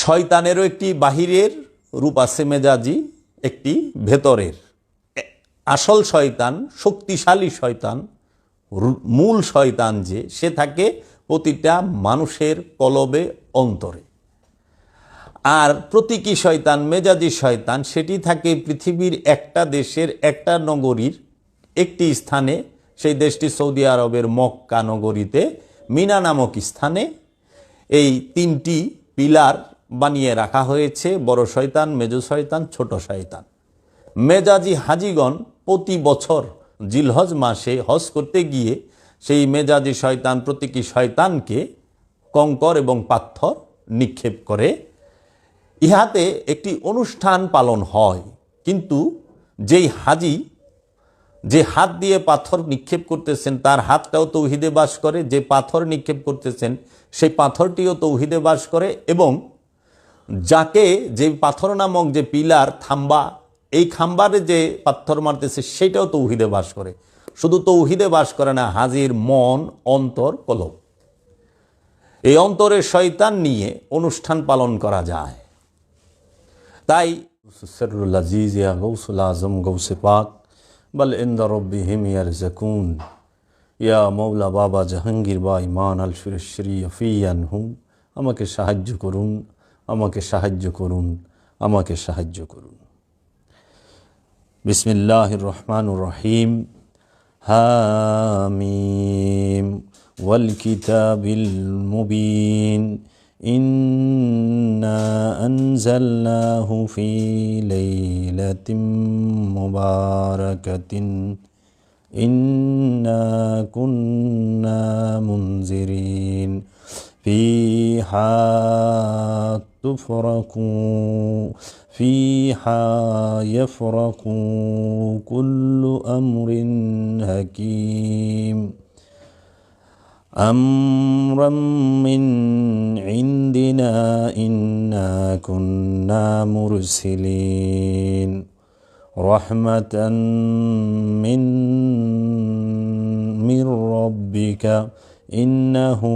শয়তানেরও একটি বাহিরের রূপ আছে মেজাজি, একটি ভেতরের। আসল শয়তান, শক্তিশালী শয়তান, মূল শয়তান যে, সে থাকে প্রতিটা মানুষের কলবে, অন্তরে। আর প্রতীকী শয়তান, মেজাজি শয়তান, সেটি থাকে পৃথিবীর একটা দেশের, একটা নগরীর একটি স্থানে। সেই দেশটি সৌদি আরবের মক্কা নগরীতে মিনা নামক স্থানে এই তিনটি পিলার বানিয়ে রাখা হয়েছে: বড় শয়তান, মেজ শয়তান, ছোট শয়তান। মেজাজি হাজিগণ প্রতি বছর জিলহজ মাসে হজ করতে গিয়ে সেই মেজাজি শয়তান, প্রতীকী শয়তানকে কঙ্কর এবং পাথর নিক্ষেপ করে। ইহাতে একটি অনুষ্ঠান পালন হয়, কিন্তু যেই হাজি যে হাত দিয়ে পাথর নিক্ষেপ করতেছেন তার হাতটাও তৌহিদে বাস করে, যে পাথর নিক্ষেপ করতেছেন সেই পাথরটিও তৌহিদে বাস করে, এবং যাকে যে পাথর নামক যে পিলার, থাম্বা, এই খাম্বারে যে পাথর মারতেছে সেটাও তৌহিদে বাস করে। শুধু তৌহিদে বাস করে না, হাজির মন, অন্তর, কলব, এই অন্তরের শয়তান নিয়ে অনুষ্ঠান পালন করা যায়। তাই সিররুল আজিজ ইয়া গৌসুল আজম গৌসে পাক বল ইনদা রব্বিহিম ইয়ারযাকুন ইয়া মৌলা বাবা জাহাঙ্গীর বা ইমান আল শরীফি আনহুম, আমাকে সাহায্য করুন, আমাকে সাহায্য করুন, আমাকে সাহায্য করুন। বিসমিল্লাহির রহমানির রহিম। হামিম ওয়াল কিতাবিল মুবিন ইন্না আনজালনাহু ফি লাইলাতিন মুবারাকাতিন ইন্না কুন্না মুনজিরিন ফিহা তুফরাকু ফিহা ইয়াফরাকু কুল্লু আমরিন হাকিম আমরাম মিন ইনদিনা ইন্না কুন্না মুরসিলিন রাহমাতান মির রাব্বিকা ইন্নাহু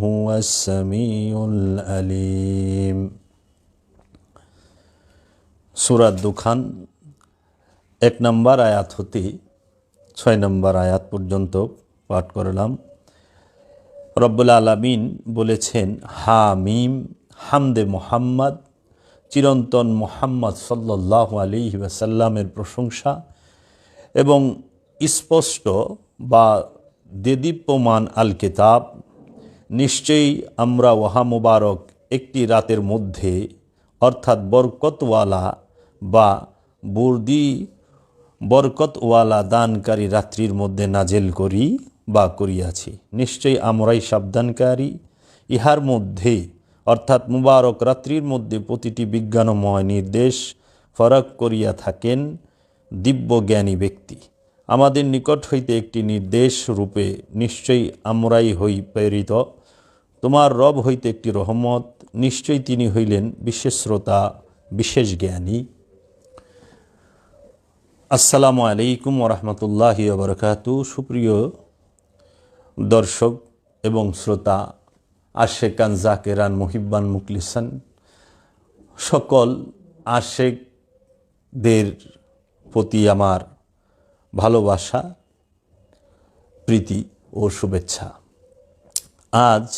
হুয়াস সামিউল আলিম। সূরা দুখান 1 নম্বর আয়াত হতে 6 নম্বর আয়াত পর্যন্ত পাঠ করলাম। রব্বুল আলামিন বলেছেন, হামিম, হামদে মুহাম্মদ, চিরন্তন মুহাম্মদ সাল্লাল্লাহু আলাইহি ওয়াসাল্লামের প্রশংসা এবং স্পষ্ট বা দেদীপ্যমান আল কিতাব, নিশ্চয়ই আমরা ওহা মুবারক একটি রাতের মধ্যে, অর্থাৎ বরকতওয়ালা বা বরকতওয়ালা দানকারী রাত্রির মধ্যে নাজেল করি বা করিয়াছি। নিশ্চয়ই আমরাই সাবধানকারী ইহার মধ্যে, অর্থাৎ মুবারক রাত্রির মধ্যে প্রতিটি বিজ্ঞানময় নির্দেশ ফরক করিয়া থাকেন দিব্য জ্ঞানী ব্যক্তি। আমাদের নিকট হইতে একটি নির্দেশ রূপে নিশ্চয়ই আমরাই হই প্রেরিত। তোমার রব হইতে একটি রহমত, নিশ্চয়ই তিনি হইলেন বিশেষ শ্রোতা, বিশেষ জ্ঞানী। আসসালামু আলাইকুম ওয়া রাহমাতুল্লাহি ওয়া বারাকাতুহু। সুপ্রিয় দর্শক এবং শ্রোতা, আশেকান, জাকেরান, মুহিব্বান, মুখলিসান, সকল আশেকদের প্রতি আমার ভালোবাসা, প্রীতি ও শুভেচ্ছা। আজ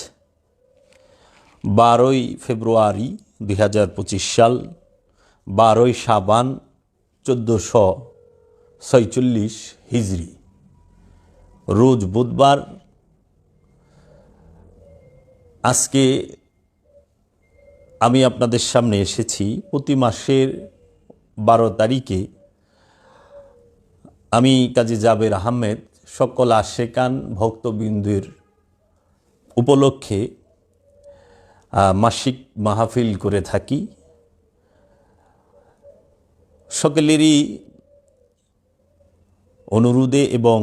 12ই ফেব্রুয়ারি 2025 সাল, 12ই শাবান 1446 হিজরি, রোজ বুধবার। আজকে আমি আপনাদের সামনে এসেছি প্রতি মাসের 12 তারিখে। আমি কাজী জাবের আহমেদ সকল আশেকান ভক্তবৃন্দের উপলক্ষে মাসিক মাহফিল করে থাকি। সকলেরই অনুরোধে এবং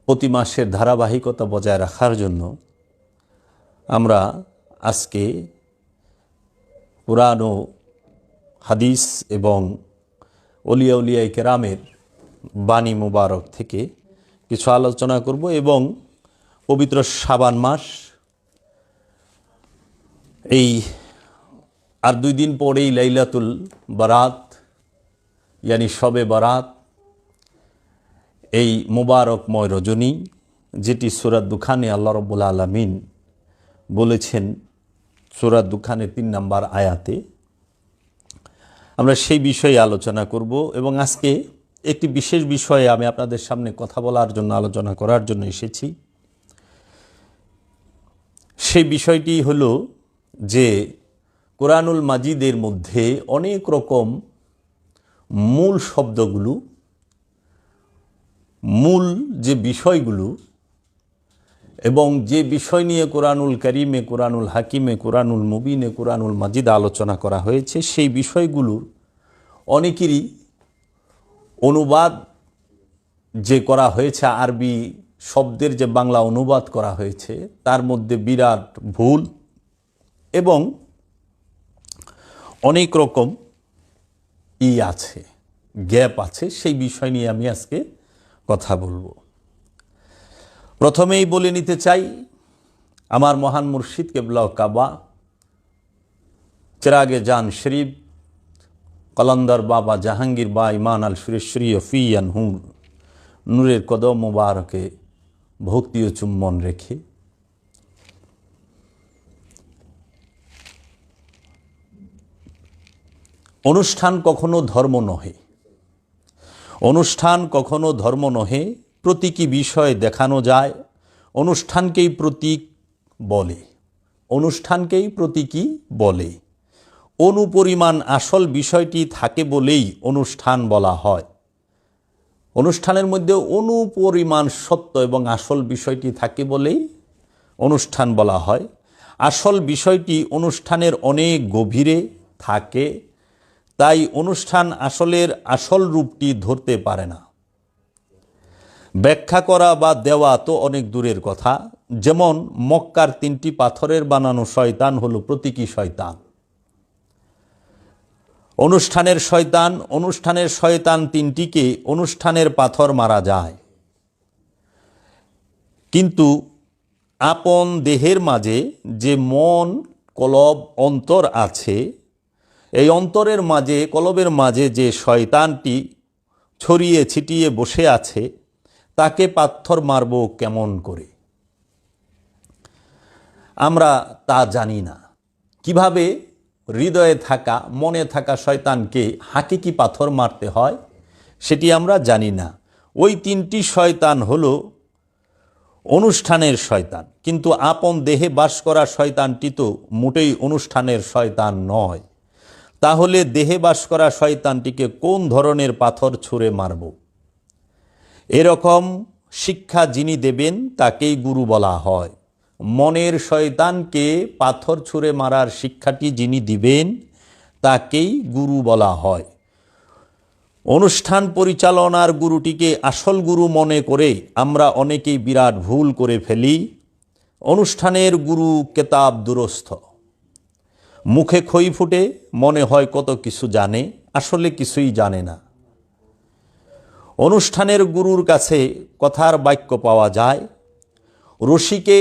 প্রতি মাসের ধারাবাহিকতা বজায় রাখার জন্য আমরা আজকে কুরআন ও হাদিস এবং ওলিয়া উলিয়ায়ে কেরামের বাণী মুবারক থেকে কিছু আলোচনা করব এবং পবিত্র শাবান মাস এই আর 2 দিন পরেই লাইলাতুল বারাত ইয়ানি শবে বারাত, এই মোবারকময় রজনী, যেটি সূরা দুখানে আল্লাহ রাব্বুল আলামিন বলেছেন সূরা দুখানের 3 নম্বর আয়াতে। আমরা সেই বিষয়ে আলোচনা করব এবং আজকে একটি বিশেষ বিষয়ে আমি আপনাদের সামনে কথা বলার জন্য, আলোচনা করার জন্য এসেছি। সেই বিষয়টি হলো যে কোরআনুল মাজিদের মধ্যে অনেক রকম মূল শব্দগুলো, মূল যে বিষয়গুলো এবং যে বিষয় নিয়ে কোরআনুল কারিমে, কোরআনুল হাকিমে, কোরআনুল মুবিনে, কোরআনুল মাজিদ আলোচনা করা হয়েছে, সেই বিষয়গুলোর অনেকেরই অনুবাদ যে করা হয়েছে, আরবি শব্দের যে বাংলা অনুবাদ করা হয়েছে, তার মধ্যে বিরাট ভুল এবং অনেক রকম আছে, গ্যাপ আছে। সেই বিষয় নিয়ে আমি আজকে কথা বলবো। প্রথমেই বলে নিতে চাই, আমার মহান মুর্শিদ কেবলা কাবা চেরাগে জান শরীফ কলন্দর বাবা জাহাঙ্গীর বা ইমান আল সুরেশ্বরী ফিয়ান হুম নূরের কদম মুবারকে ভক্তি ও চুম্বন রেখে অনুষ্ঠান কখনো ধর্ম নহে, অনুষ্ঠান কখনো ধর্ম নহে, প্রতীকী বিষয় দেখানো যায়, অনুষ্ঠানকেই প্রতীক বলে, অনুষ্ঠানকেই প্রতীকী বলে। অনুপরিমাণ আসল বিষয়টি থাকে বলেই অনুষ্ঠান বলা হয়। অনুষ্ঠানের মধ্যে অনুপরিমাণ সত্য এবং আসল বিষয়টি থাকে বলেই অনুষ্ঠান বলা হয়। আসল বিষয়টি অনুষ্ঠানের অনেক গভীরে থাকে, তাই অনুষ্ঠান আসলের আসল রূপটি ধরতে পারে না। ব্যাখ্যা করা বা দেওয়া তো অনেক দূরের কথা। যেমন মক্কার 3টি পাথরের বানানো শয়তান হলো প্রতীকী শয়তান। অনুষ্ঠানের শয়তান 3টিকে অনুষ্ঠানের পাথর মারা যায়, কিন্তু আপন দেহের মাঝে যে মন, কলব, অন্তর আছে, এই অন্তরের মাঝে, কলবের মাঝে যে শয়তানটি ছড়িয়ে ছিটিয়ে বসে আছে, তাকে পাথর মারব কেমন করে? আমরা তা জানি না। কিভাবে হৃদয়ে থাকা, মনে থাকা শয়তানকে হাকিকি পাথর মারতে হয় সেটি আমরা জানি না। ওই 3টি শয়তান হলো অনুষ্ঠানের শয়তান, কিন্তু আপন দেহে বাস করা শয়তানটি তো মোটেই অনুষ্ঠানের শয়তান নয়। তাহলে দেহে বাস করা শয়তানটিকে কোন ধরনের পাথর ছুঁড়ে মারব? এরকম শিক্ষা যিনি দেবেন তাকেই গুরু বলা হয়। মনের শয়তানকে পাথর ছুঁড়ে মারার শিক্ষাটি যিনি দিবেন তাকেই গুরু বলা হয়। অনুষ্ঠান পরিচালনার গুরুটিকে আসল গুরু মনে করে আমরা অনেকেই বিরাট ভুল করে ফেলি। অনুষ্ঠানের গুরু কেতাব দুরস্থ, মুখে খই ফুটে, মনে হয় কত কিছু জানে, আসলে কিছুই জানে না। অনুষ্ঠানের গুরুর কাছে কথার বাক্য পাওয়া যায়, রশিকে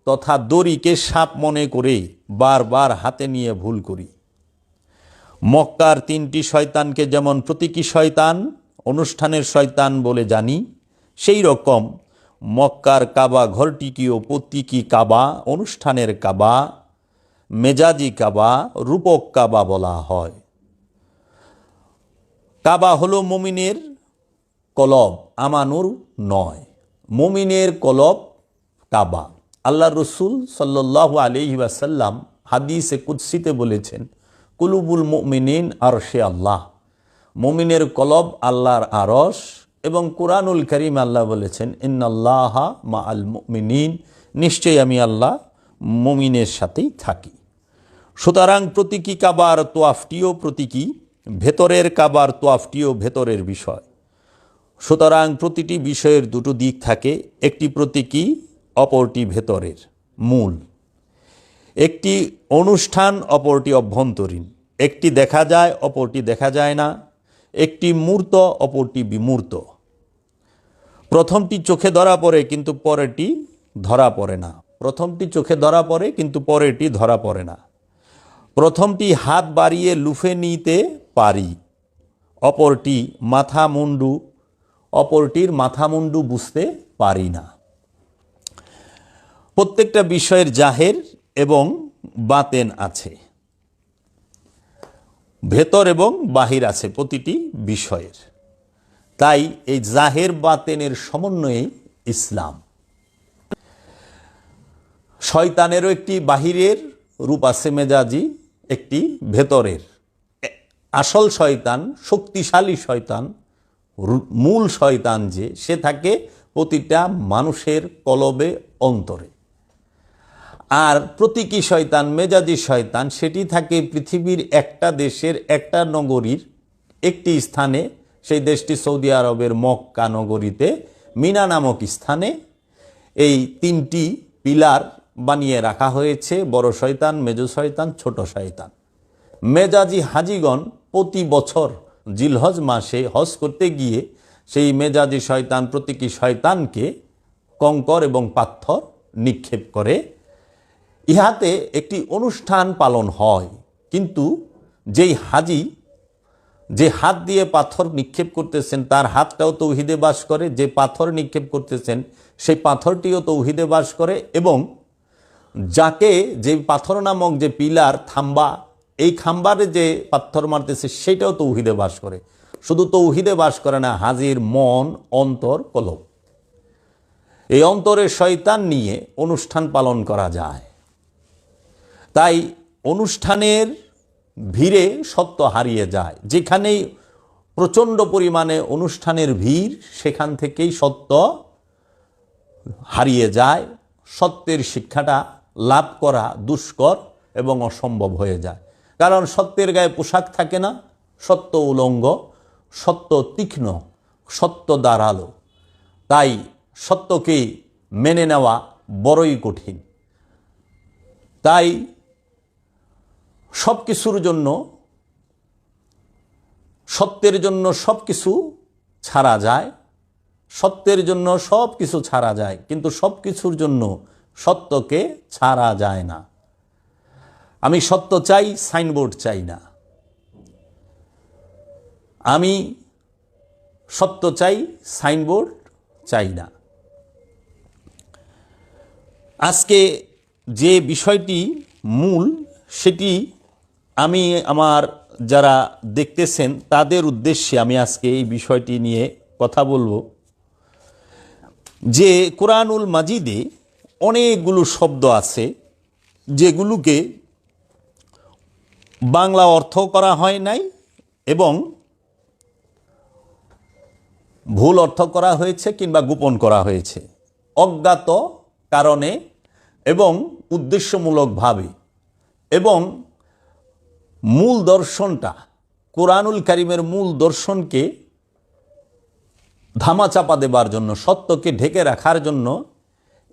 তথা দড়িকে সাপ মনে করে বারবার হাতে নিয়ে ভুল করি। মক্কার 3টি শয়তানকে যেমন প্রতীকী শয়তান, অনুষ্ঠানের শয়তান বলে জানি, সেই রকম মক্কার কাবা ঘরটিকেও প্রতীকী কাবা, অনুষ্ঠানের কাবা, মেজাজি কাবা, রূপক কাবা বলা হয়। কাবা হলো মুমিনের কলব, আমানুর নয়। মুমিনের কলব কাবা। আল্লাহ রসুল সাল্লাল্লাহু আলাইহি ওয়াসাল্লাম হাদিসে কুদসিতে বলেছেন, কুলুবুল মুমিনিন আরশে আল্লাহ, মুমিনের কলব আল্লাহর আরশ। এবং কুরআনুল কারীম আল্লাহ বলেছেন, ইন্নাল্লাহা মাআল মুমিনিন, নিশ্চয়ই আমি আল্লাহ মুমিনের সাথেই থাকি। সুতরাং প্রতীকী কাবার তোয়াফটিও প্রতীকী, ভেতরের কাবার তোয়াফটিও ভেতরের বিষয়। সুতরাং প্রতিটি বিষয়ের দুটো দিক থাকে, একটি প্রতীকী, অপরটি ভেতরের মূল। একটি অনুষ্ঠান, অপরটি অভ্যন্তরীণ। একটি দেখা যায়, অপরটি দেখা যায় না। একটি মূর্ত, অপরটি বিমূর্ত। প্রথমটি চোখে ধরা পড়ে কিন্তু পরেরটি ধরা পড়ে না। প্রথমটি চোখে ধরা পড়ে কিন্তু পরেরটি ধরা পড়ে না। প্রথমটি হাত বাড়িয়ে লুফে নিতে পারি, অপরটির মাথা মুন্ডু বুঝতে পারি না। প্রত্যেকটা বিষয়ের জাহের এবং বাতেন আছে, ভেতর এবং বাহির আছে প্রতিটি বিষয়ের। তাই এই জাহের বাতেনের সমন্বয়ে ইসলাম। শয়তানেরও একটি বাহিরের রূপ আছে মেজাজি, একটি ভেতরের। আসল শয়তান, শক্তিশালী শয়তান, মূল শয়তান যে, সে থাকে প্রতিটা মানুষের কলবে, অন্তরে। আর প্রতীকী শয়তান, মেজাজি শয়তান, সেটি থাকে পৃথিবীর একটা দেশের, একটা নগরীর একটি স্থানে। সেই দেশটি সৌদি আরবের মক্কা নগরীতে মিনা নামক স্থানে এই তিনটি পিলার বানিয়ে রাখা হয়েছে: বড় শয়তান, মেজ শয়তান, ছোট শয়তান। মেজাজি হাজিগণ প্রতি বছর জিলহজ মাসে হজ করতে গিয়ে সেই মেজাজি শয়তান, প্রতীকী শয়তানকে কঙ্কর এবং পাথর নিক্ষেপ করে। ইহাতে একটি অনুষ্ঠান পালন হয়, কিন্তু যেই হাজি যে হাত দিয়ে পাথর নিক্ষেপ করতেছেন তার হাতটাও তৌহিদে বাস করে, যে পাথর নিক্ষেপ করতেছেন সেই পাথরটিও তৌহিদে বাস করে, এবং যাকে যে পাথর নামক যে পিলার, থাম্বা, এই খাম্বারে যে পাথর মারতেছে সেটাও তৌহিদে বাস করে। শুধু তৌহিদে বাস করে না, হাজির মন, অন্তর, কলব, এই অন্তরের শয়তান নিয়ে অনুষ্ঠান পালন করা যায়। তাই অনুষ্ঠানের ভিড়ে সত্য হারিয়ে যায়। যেখানেই প্রচণ্ড পরিমাণে অনুষ্ঠানের ভিড়, সেখান থেকেই সত্য হারিয়ে যায়। সত্যের শিক্ষাটা লাভ করা দুষ্কর এবং অসম্ভব হয়ে যায়। কারণ সত্যের গায়ে পোশাক থাকে না, সত্য উলঙ্গ, সত্য তীক্ষ্ণ, সত্য দাঁড়ালো। তাই সত্যকে মেনে নেওয়া বড়ই কঠিন। তাই সব কিছুর জন্য, সত্যের জন্য সব কিছু ছাড়া যায়, সত্যের জন্য সব কিছু ছাড়া যায়, কিন্তু সব কিছুর জন্য সত্যকে ছাড়া যায় না। আমি সত্য চাই, সাইনবোর্ড চাই না। আমি সত্য চাই, সাইনবোর্ড চাই না। আজকে যে বিষয়টি মূল, সেটি আমি আমার যারা দেখতেছেন তাদের উদ্দেশ্যে আমি আজকে এই বিষয়টি নিয়ে কথা বলবো যে কোরআনুল মাজিদে অনেকগুলো শব্দ আছে যেগুলোকে বাংলা অর্থ করা হয় নাই এবং ভুল অর্থ করা হয়েছে কিংবা গোপন করা হয়েছে অজ্ঞাত কারণে এবং উদ্দেশ্যমূলকভাবে। এবং মূল দর্শনটা, কোরআনুল কারীমের মূল দর্শনকে ধামাচাপা দেবার জন্য, সত্যকে ঢেকে রাখার জন্য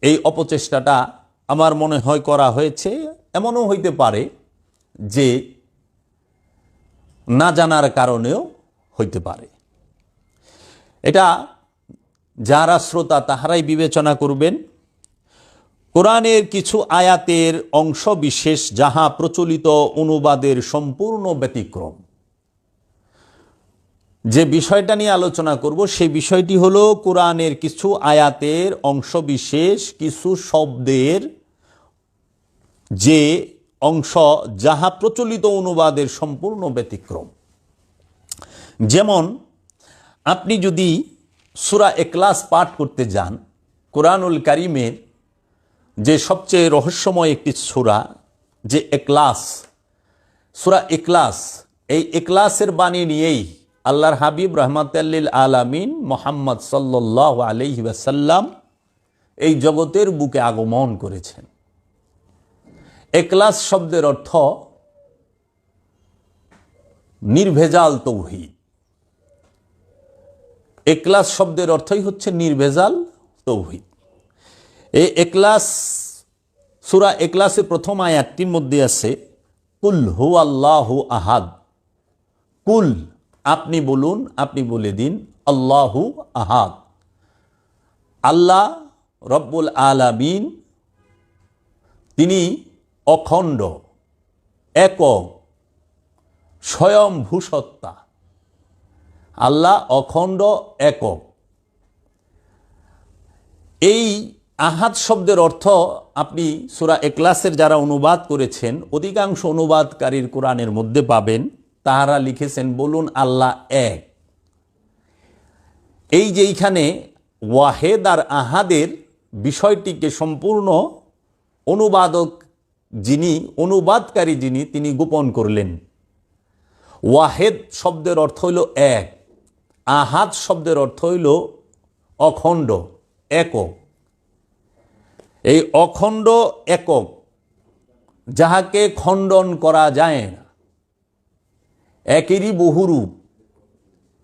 এই অপচেষ্টাটা আমার মনে হয় করা হয়েছে। এমনও হইতে পারে যে না জানার কারণেও হইতে পারে। এটা যারা শ্রোতা তাহারাই বিবেচনা করবেন। কোরআনের কিছু আয়াতের অংশ বিশেষ যাহা প্রচলিত অনুবাদের সম্পূর্ণ ব্যতিক্রম। যে বিষয়টা নিয়ে আলোচনা করব সেই বিষয়টি হলো কোরআনের কিছু আয়াতের অংশ বিশেষ, কিছু শব্দের যে অংশ যাহা প্রচলিত অনুবাদের সম্পূর্ণ ব্যতিক্রম। যেমন আপনি যদি সূরা ইখলাস পাঠ করতে যান, কোরআনুল কারীমের যে সবচেয়ে রহস্যময় একটি সূরা, যে ইখলাস, সূরা ইখলাস, এই ইখলাসের বাণী নিয়েই আল্লাহর হাবিব রাহমাতাল লিল আলামিন মুহাম্মদ সাল্লাল্লাহু আলাইহি ওয়াসাল্লাম এই জগতের বুকে আগমন করেছেন। ইখলাস শব্দের অর্থ নির্ভেজাল তৌহিদ। ইখলাস শব্দের অর্থই হচ্ছে নির্ভেজাল তৌহিদ। এই ইখলাস, সূরা ইখলাসের প্রথম আয়াতটির মধ্যে আছে কুল হুয়াল্লাহু আহাদ। কুল, আপনি বলুন, আপনি বলে দিন, আল্লাহু আহাদ, আল্লাহ রব্বুল আলামিন তিনি অখণ্ড, একক, স্বয়ম্ভূ সত্তা। আল্লাহ অখণ্ড, একক। এই আহাদ শব্দের অর্থ আপনি সূরা ইখলাসের যারা অনুবাদ করেছেন, অধিকাংশ অনুবাদকারীর কোরআনের মধ্যে পাবেন, তাহারা লিখেছেন বলুন আল্লাহ এক। এই যে এইখানে ওয়াহেদ আর আহাদের বিষয়টিকে সম্পূর্ণ অনুবাদকারী যিনি তিনি গোপন করলেন। ওয়াহেদ শব্দের অর্থ হইল এক, আহাদ শব্দের অর্থ হইল অখণ্ড, একক। এই অখণ্ড একক যাহাকে খণ্ডন করা যায় না, একেরই বহুরূপ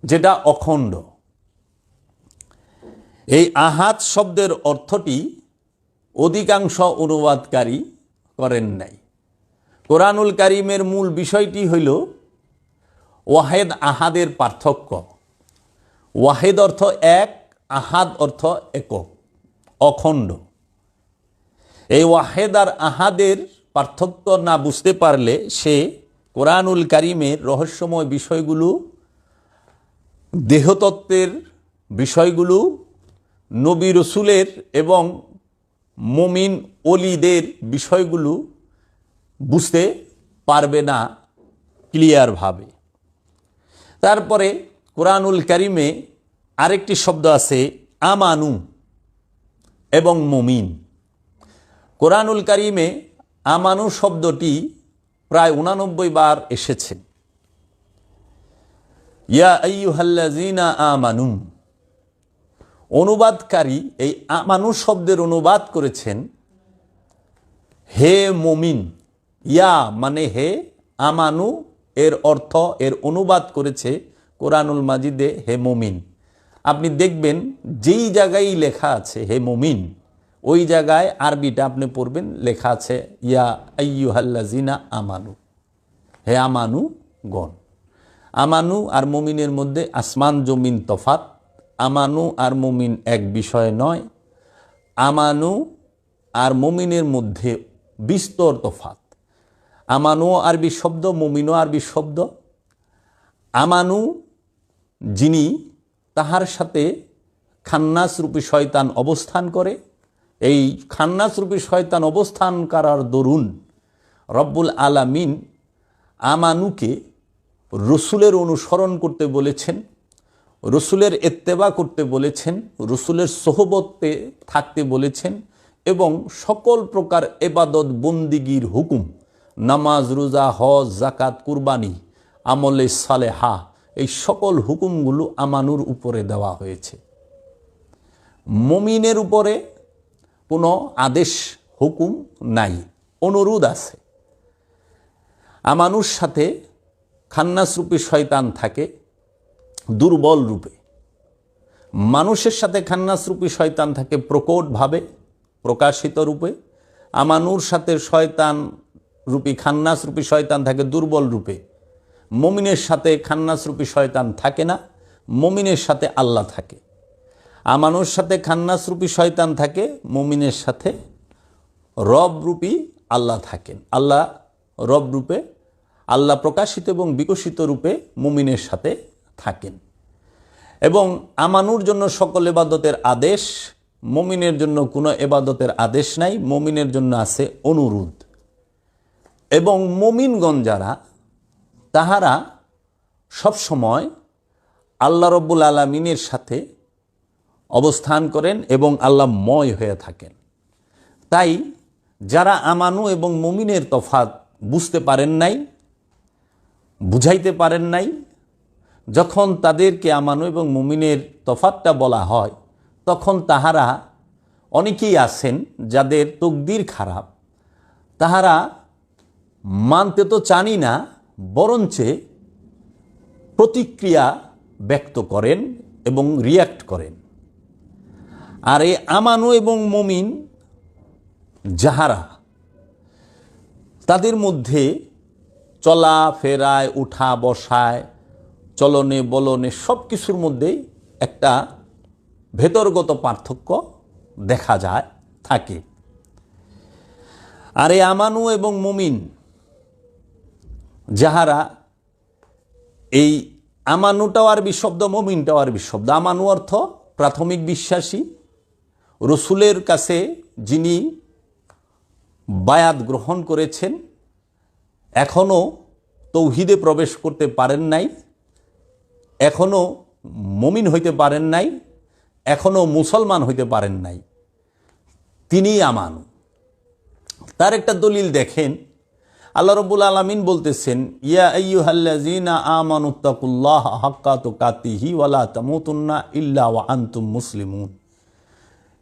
যেটা অখণ্ড। এই আহাদ শব্দের অর্থটি অধিকাংশ অনুবাদকারী করেন নাই। কোরআনুল কারীমের মূল বিষয়টি হইল ওয়াহেদ আহাদের পার্থক্য। ওয়াহেদ অর্থ এক, আহাদ অর্থ একক, অখণ্ড। এই ওয়াহেদ আর আহাদের পার্থক্য না বুঝতে পারলে সে কোরআনুল কারীমের রহস্যময় বিষয়গুলো, দেহতত্ত্বের বিষয়গুলো, নবী রসুলের এবং মুমিন ওলিদের বিষয়গুলো বুঝতে পারবে না ক্লিয়ারভাবে। তারপরে কোরআনুল কারীমে আরেকটি শব্দ আছে আমানু এবং মুমিন। কোরআনুল কারীমে আমানু শব্দটি প্রায় 89 বার এসেছে। ইয়া আইয়ুহাল্লাযীনা আমানু। অনুবাদকারী এই আমানু শব্দের অনুবাদ করেছেন হে মুমিন। ইয়া মানে হে, আমানু এর অর্থ, এর অনুবাদ করেছে কোরআনুল মাজিদে হে মুমিন। আপনি দেখবেন যেই জায়গায় লেখা আছে হে মুমিন, ওই জায়গায় আরবিটা আপনি পড়বেন, লেখা আছে ইয়া আইয়ুহাল্লাযীনা আমানু, হে আমানু গণ। আমানু আর মুমিনের মধ্যে আসমান জমিন তফাত। আমানু আর মুমিন এক বিষয় নয়। আমানু আর মুমিনের মধ্যে বিস্তর তফাত। আমানু আরবি শব্দ, মুমিনও আরবি শব্দ। আমানু যিনি, তাহার সাথে খান্নাস রূপী শয়তান অবস্থান করে। এই খান্নাস রূপী শয়তান অবস্থান করার দরুন রব্বুল আলামিন আমানুকে রসুলের অনুসরণ করতে বলেছেন, রসুলের ইত্তেবা করতে বলেছেন, রসুলের সোহবতে থাকতে বলেছেন এবং সকল প্রকার ইবাদত বন্দিগির হুকুম, নামাজ, রোজা, হজ, যাকাত, কুরবানি, আমলে সালেহা, এই সকল হুকুমগুলো আমানুর উপরে দেওয়া হয়েছে। মুমিনের উপরে কোনো আদেশ হুকুম নাই, অনুরোধ আছে। আমানুর সাথে খান্নাস রূপী শয়তান থাকে দুর্বল রূপে। মানুষের সাথে খান্নাস রূপী শয়তান থাকে প্রকটভাবে, প্রকাশিত রূপে। আমানুর সাথে শয়তান রূপী, খান্নাস রূপী শয়তান থাকে দুর্বল রূপে। মুমিনের সাথে খান্নাস রূপী শয়তান থাকে না, মুমিনের সাথে আল্লাহ থাকে। আমানুর সাথে খান্নাস রূপী শয়তান থাকে, মুমিনের সাথে রব রূপী আল্লাহ থাকেন। আল্লাহ রব রূপে, আল্লাহ প্রকাশিত এবং বিকশিত রূপে মুমিনের সাথে থাকেন। এবং আমানুর জন্য সকল ইবাদতের আদেশ, মুমিনের জন্য কোনো ইবাদতের আদেশ নাই, মুমিনের জন্য আছে অনুরোধ। এবং মুমিনগণ যারা, তাহারা সবসময় আল্লাহ রব্বুল আলামিনের সাথে অবস্থান করেন এবং আল্লাহময় হয়ে থাকেন। তাই যারা আমানু এবং মুমিনের তফাৎ বুঝতে পারেন নাই, বুঝাইতে পারেন নাই, যখন তাদেরকে আমানু এবং মুমিনের তফাৎটা বলা হয়, তখন তাহারা অনেকেই আছেন যাদের তকদির খারাপ, তাহারা মানতে তো চানি না, বরঞ্চে প্রতিক্রিয়া ব্যক্ত করেন এবং রিয়্যাক্ট করেন। আর এই আমানু এবং মুমিন যাহারা, তাদের মধ্যে চলা ফেরায়, উঠা বসায়, চলনে বলনে সব কিছুর মধ্যেই একটা ভেতরগত পার্থক্য দেখা যায়, থাকে। আর এই আমানু এবং মুমিন যাহারা এই আমানুটাও আরবি শব্দ, মুমিনটাও আরবি শব্দ। আমানু অর্থ প্রাথমিক বিশ্বাসী, রসুলের কাছে যিনি বায়াত গ্রহণ করেছেন, এখনও তৌহিদে প্রবেশ করতে পারেন নাই, এখনও মুমিন হইতে পারেন নাই, এখনও মুসলমান হইতে পারেন নাই, তিনি আমানু। তার একটা দলিল দেখেন, আল্লাহ রাব্বুল আলামিন বলতেছেন, ইয়া আইয়ুহাল্লাযীনা আমানুত্তাকুল্লাহা হাক্কা তুকাতিহি ওয়া লা তামুতুন্না ইল্লা ওয়া আনতুম মুসলিমুন।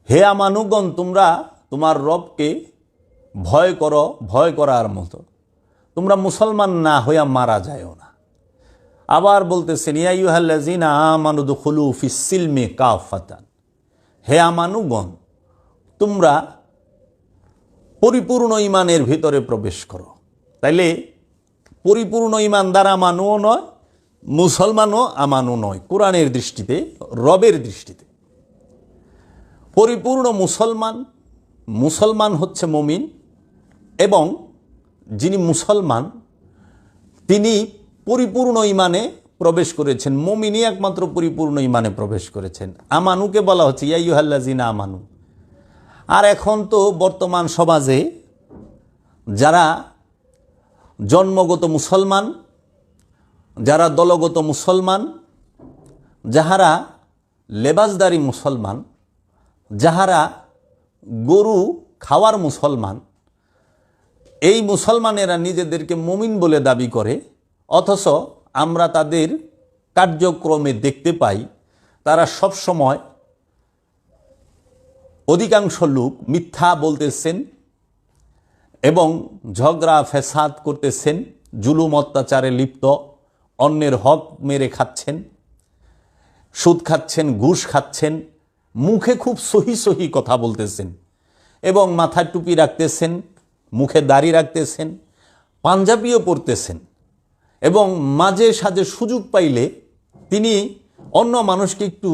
হে আমানুগণ, তোমরা তোমার রবকে ভয় করো, ভয় করার মতো, তোমরা মুসলমান না হইয়া মারা যায়ও না। আবার বলতেছেন, ইয়া আইয়ুহাল্লাযীনা আমানু দুখুলু ফিস সিলমি কাফাতান। হে আমানুগণ, তোমরা পরিপূর্ণ ঈমানের ভিতরে প্রবেশ করো। তাইলে পরিপূর্ণ ঈমানদার আমানুও নয়, মুসলমানও আমানু নয় কোরআনের দৃষ্টিতে, রবের দৃষ্টিতে। পরিপূর্ণ মুসলমান হচ্ছে মুমিন, এবং যিনি মুসলমান তিনি পরিপূর্ণ ঈমানে প্রবেশ করেছেন। মুমিনই একমাত্র পরিপূর্ণ ঈমানে প্রবেশ করেছেন। আমানুকে বলা হচ্ছে ইয়া আইয়ুহাল্লাযীনা আমানু। আর এখন তো বর্তমান সমাজে যারা জন্মগত মুসলমান, যারা দলগত মুসলমান, যাহারা লেবাসদারি মুসলমান, যাহারা গরু খাওয়ার মুসলমান, এই মুসলমানেরা নিজেদেরকে মুমিন বলে দাবি করে, অথচ আমরা তাদের কার্যক্রমে দেখতে পাই তারা সব সময়, অধিকাংশ লোক মিথ্যা বলতেছেন এবং ঝগড়া ফেসাদ করতেছেন, জুলুম অত্যাচারে লিপ্ত, অন্যের হক মেরে খাচ্ছেন, সুদ খাচ্ছেন, ঘুষ খাচ্ছেন, মুখে খুব সহি সহি কথা বলতেছেন এবং মাথায় টুপি রাখতেছেন, মুখে দাড়ি রাখতেছেন, পাঞ্জাবিও পরতেছেন, এবং মাঝে সাঝে সুযোগ পাইলে তিনি অন্য মানুষকে একটু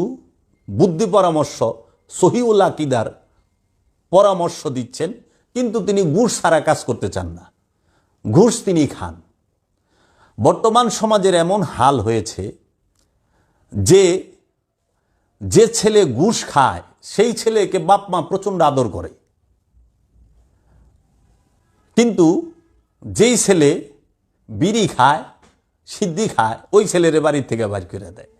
বুদ্ধি পরামর্শ, সহিউল আকীদার পরামর্শ দিচ্ছেন, কিন্তু তিনি ঘুষ ছাড়া কাজ করতে চান না, ঘুষ তিনি খান। বর্তমান সমাজের এমন হাল হয়েছে যে যে ছেলে ঘুষ খায় সেই ছেলেকে বাপ মা প্রচণ্ড আদর করে, কিন্তু যেই ছেলে বিড়ি খায়, সিদ্ধি খায়, ওই ছেলের বাড়ির থেকে বাড়ি করে দেয়।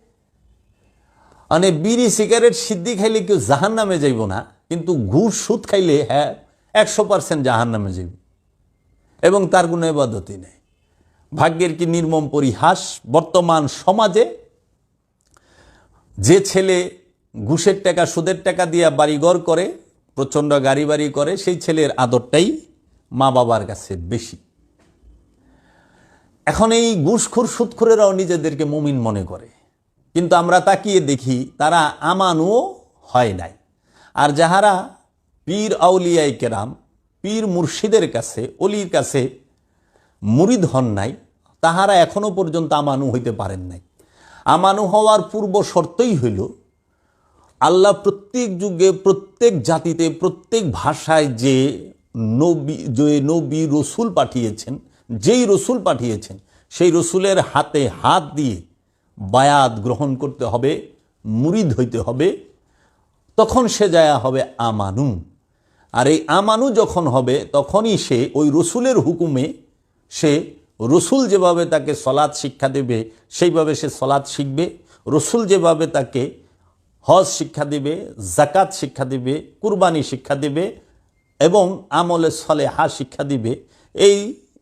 মানে বিড়ি সিগারেট সিদ্ধি খাইলে কেউ জাহান নামে যাইব না, কিন্তু ঘুষ সুদ খাইলে হ্যাঁ 100% জাহান নামে যাইব, এবং তার কোনো ইবাদতই নেই। ভাগ্যের কি নির্মম পরিহাস, বর্তমান সমাজে যে ছেলে ঘুষের টাকা সুদের টাকা দিয়ে বাড়িঘর করে, প্রচণ্ড গাড়ি বাড়ি করে, সেই ছেলের আদরটাই মা বাবার কাছে বেশি। এখন এই ঘুষখোর সুদখোরেরাও নিজেদেরকে মুমিন মনে করে, কিন্তু আমরা তাকিয়ে দেখি তারা আমানুও হয় নাই। আর যাহারা পীর আউলিয়ায়ে কেরাম, পীর মুর্শিদের কাছে, অলির কাছে মুরিদ হন নাই, তাহারা এখনো পর্যন্ত আমানু হইতে পারেন নাই। আমানু হওয়ার পূর্ব শর্তই হইল আল্লাহ প্রত্যেক যুগে, প্রত্যেক জাতিতে, প্রত্যেক ভাষায় যে নবী রসুল পাঠিয়েছেন, যেই রসুল পাঠিয়েছেন সেই রসুলের হাতে হাত দিয়ে বায়াত গ্রহণ করতে হবে, মুরিদ হইতে হবে, তখন সে যায়া হবে আমানু। আর এই আমানু যখন হবে তখনই সে ওই রসুলের হুকুমে, সে রসুল যেভাবে তাকে সলাৎ শিক্ষা দেবে সেইভাবে সে সলাৎ শিখবে, রসুল যেভাবে তাকে হজ শিক্ষা দেবে, জাকাত শিক্ষা দেবে, কুরবানি শিক্ষা দেবে এবং আমলে সলেহা শিক্ষা দিবে, এই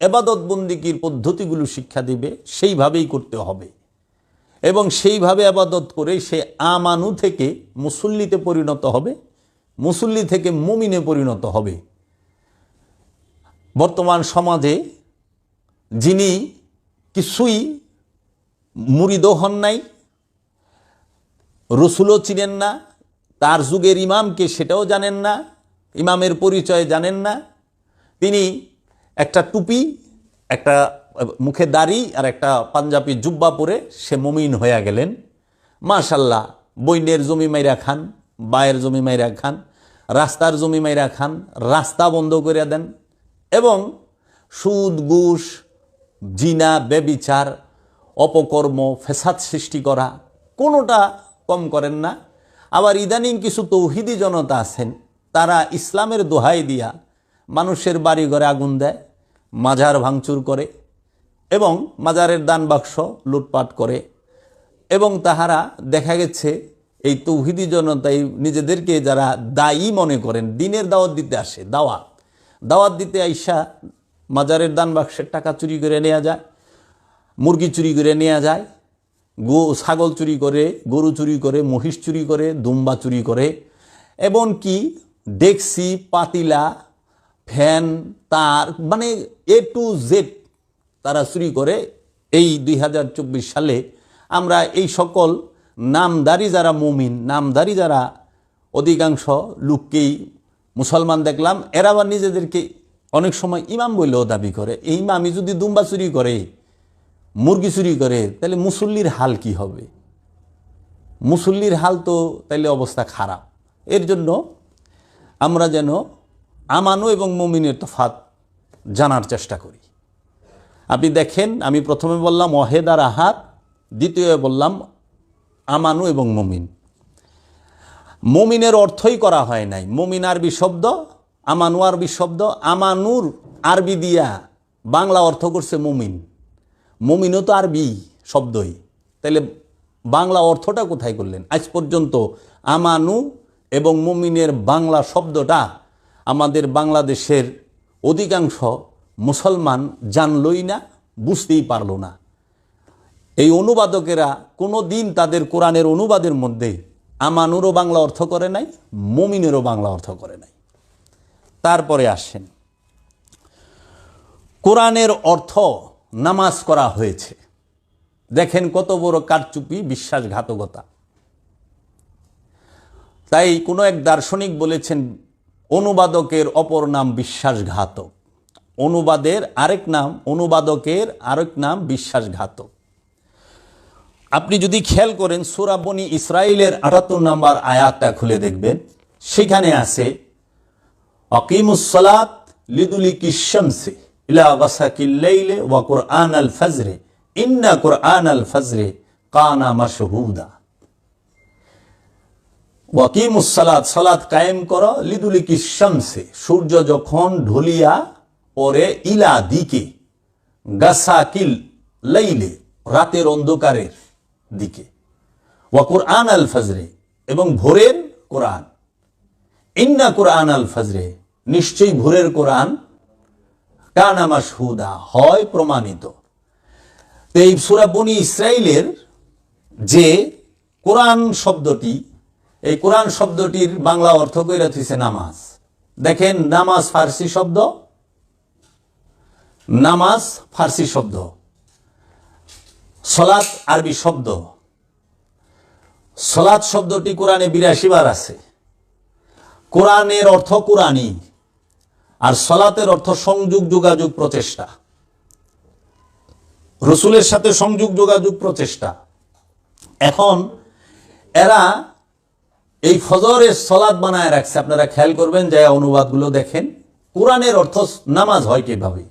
ইবাদত বন্দিগির পদ্ধতিগুলো শিক্ষা দিবে, সেইভাবেই করতে হবে। এবং সেইভাবে ইবাদত করে সে আমানু থেকে মুসল্লিতে পরিণত হবে, মুসল্লি থেকে মুমিনে পরিণত হবে। বর্তমান সমাজে যিনি কিছুই মুরিদও হন নাই, রসুলও চিনেন না, তার যুগের ইমামকে সেটাও জানেন না, ইমামের পরিচয় জানেন না, তিনি একটা টুপি, একটা মুখে দাড়ি আর একটা পাঞ্জাবি জুব্বা পরে সে মুমিন হয়ে গেলেন। মাশাল্লাহ, বইনের জমি মাইরা খান, বায়ের জমি মাইরা খান, রাস্তার জমি মাইরা খান, রাস্তা বন্ধ করে দেন এবং সুদ ঘুষ জিনা, ব্যভিচার, অপকর্ম, ফেসাদ সৃষ্টি করা, কোনোটা কম করেন না। আবার ইদানিং কিছু তৌহিদি জনতা আছেন, তারা ইসলামের দোহাই দিয়া মানুষের বাড়ি ঘরে আগুন দেয়, মাজার ভাঙচুর করে এবং মাজারের দান বাক্স লুটপাট করে। এবং তাহারা দেখা গেছে এই তৌহিদি জনতাই নিজেদেরকে যারা দায়ী মনে করেন, দিনের দাওয়াত দিতে আসে, দাওয়াত দিতে আইসা মাজারের দান বাক্সের টাকা চুরি করে নেওয়া যায়, মুরগি চুরি করে নেওয়া যায়, ছাগল চুরি করে, গরু চুরি করে, মহিষ চুরি করে, দুম্বা চুরি করে, এমনকি ডেকসি, পাতিলা, ফ্যান, তার, মানে A to Z তারা চুরি করে। এই 2024 সালে আমরা এই সকল নামদারি যারা মুমিন, নামদারি যারা অধিকাংশ লোককেই মুসলমান দেখলাম, এরা আবার নিজেদেরকে অনেক সময় ইমাম বলেও দাবি করে। এই ইমামই যদি দুম্বা চুরি করে, মুরগি চুরি করে, তাহলে মুসল্লির হাল কি হবে? মুসল্লির হাল তো তাইলে অবস্থা খারাপ। এর জন্য আমরা যেন আমানু এবং মুমিনের তফাৎ জানার চেষ্টা করি। আপনি দেখেন, আমি প্রথমে বললাম ওয়াহেদ আর আহাদ, দ্বিতীয় বললাম আমানু এবং মুমিন। মুমিনের অর্থই করা হয় নাই। মুমিন আরবি শব্দ, আমানু আরবি শব্দ। আমানুর আরবি দিয়া বাংলা অর্থ করছে মুমিন। মুমিনও তো আরবি শব্দই, তাহলে বাংলা অর্থটা কোথায় করলেন? আজ পর্যন্ত আমানু এবং মুমিনের বাংলা শব্দটা আমাদের বাংলাদেশের অধিকাংশ মুসলমান জানলই না, বুঝতেই পারল না। এই অনুবাদকেরা কোনো দিন তাদের কোরআনের অনুবাদের মধ্যে আমানুরও বাংলা অর্থ করে নাই, মুমিনেরও বাংলা অর্থ করে নাই। তারপরে আসেন, কোরআনের অর্থ নামাজ করা হয়েছে। দেখেন কত বড় কারচুপি, বিশ্বাসঘাতকতা। তাই কোনো এক দার্শনিক বলেছেন, অনুবাদকের অপর নাম বিশ্বাসঘাতক। অনুবাদকের আরেক নাম বিশ্বাসঘাতক। আপনি যদি খেয়াল করেন, সূরা বনী ইসরাইলের ৭৮ নম্বর আয়াতটা খুলে দেখবেন, সেখানে আছে আকিমুস সালাত লিদুলিকিশ শামসি ইলা গাসাকিল লাইলি ওয়া কুরআনাল ফাজরি ইন্না কুরআনাল ফাজরি কানা মাশহুদা। ওয়াকিমুস সালাত, সালাত কায়েম করো, লিদুলিকিশ শামসি, সূর্য যখন ঢলিয়া পরে, ইলা দিকে, গাসাকিল লাইলি, রাতের অন্ধকারের দিকে, ওয়া কুরআনাল ফাজরি, এবং ভোরের কোরআন, ইন্না কুরআনাল ফাজরি, নিশ্চয়ই ভোরের কোরআন, কানা মাশহুদা, হয় প্রমাণিত। এই সূরা বনী ইসরাইলের যে কোরআন শব্দটি, এই কোরআন শব্দটির বাংলা অর্থ কইরা থইছে নামাজ। দেখেন, নামাজ ফার্সি শব্দ, নামাজ ফার্সি শব্দ, সলাত আরবি শব্দ। সলাত শব্দটি কোরআনে ৮২ বার আছে। কোরআনের অর্থ কোরআনই, আর সলাতের অর্থ সংযোগ, যোগাযোগ, প্রচেষ্টা, রসুলের সাথে সংযোগ, যোগাযোগ, প্রচেষ্টা। এখন এরা এই ফজরের সলাত বানায় রাখছে। আপনারা খেয়াল করবেন, যে অনুবাদগুলো দেখেন, কোরআনের অর্থ নামাজ হয় কিভাবে?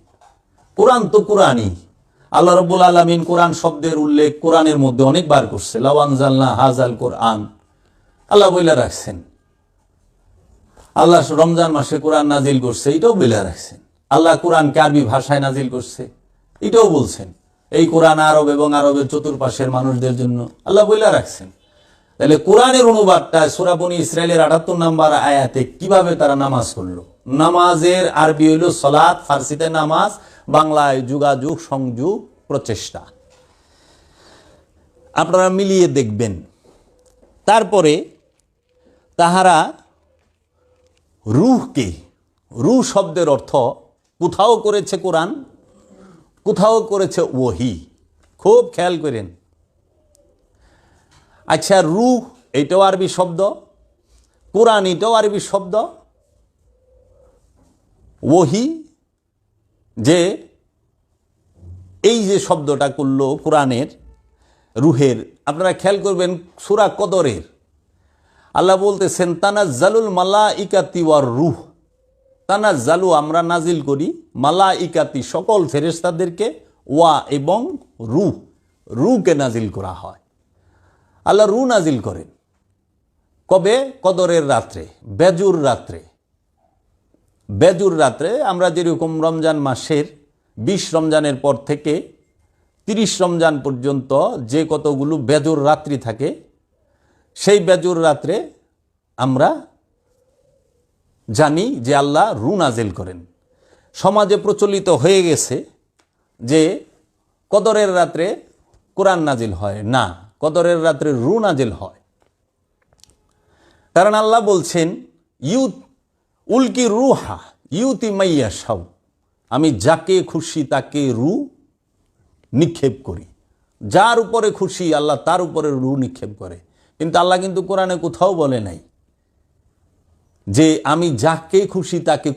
কোরআন তো কোরআনই। আল্লাহ রাব্বুল আলামিন কোরআন শব্দের উল্লেখ কোরআনের মধ্যে অনেকবার করছে। লাউ আনজালনা হাযাল কোরআন, আল্লাহ বইলা রাখছেন। আল্লাহ রমজান মাসে কোরআন নাজিল করছে, এটাও বইলা রাখছেন। আল্লাহ কোরআনকে আরবি ভাষায় নাজিল করছে, এটাও বলছেন। এই কোরআন আরব এবং আরবের চতুর্পাশের মানুষদের জন্য আল্লাহ বইলা রাখছেন। তাহলে কোরআনের অনুবাদটা সূরা বনী ইসরাইলের ৭৮ নম্বর আয়াতে কিভাবে তারা নামাজ করলো? নামাজের আরবি হইল সলাত, ফার্সিতে নামাজ, বাংলায় যোগাযোগ, সংযোগ, প্রচেষ্টা। আপনারা মিলিয়ে দেখবেন। তারপরে তাহারা রূহকে, রূহ শব্দের অর্থ কোথাও করেছে কোরআন, কোথাও করেছে ওহী। খুব খেয়াল করেন। আচ্ছা, রূহ এইটাও আরবি শব্দ, কোরআন এটাও আরবি শব্দ, ওহী যে এই যে শব্দটা করলো কোরআনের রুহের, আপনারা খেয়াল করবেন সূরা কদরের আল্লাহ বলতেছেন তানাজ্জালুল মালাইকাতি ওয়ার রূহ। তানাজ্জালু, আমরা নাজিল করি, মালাইকাতি, সকল ফেরেশতাদেরকে, ওয়া এবং রুকে নাজিল করা হয়। আল্লাহ রু নাজিল করেন কবে? কদরের রাত্রে, বেজুর রাত্রে। বেজুর রাত্রে আমরা যেরকম রমজান মাসের 20 রমজানের পর থেকে 30 রমজান পর্যন্ত যে কতগুলো বেজুর রাত্রি থাকে, সেই বেজুর রাত্রে আমরা জানি যে আল্লাহ রু নাজিল করেন। সমাজে প্রচলিত হয়ে গেছে যে কদরের রাত্রে কোরআন নাজিল হয় না, কদরের রাত্রে রু নাজিল হয়। কারণ আল্লাহ বলছেন উলকি রুহা ইউতি মাইয়া সাউ, আমি যাকে খুশি তাকে রু নিক্ষেপ করি। যার উপরে খুশি আল্লাহ তার উপরে রু নিক্ষেপ করে। কিন্তু আল্লাহ কিন্তু কোরআনে কোথাও বলে নাই যে আমি যাকে খুশি তাকে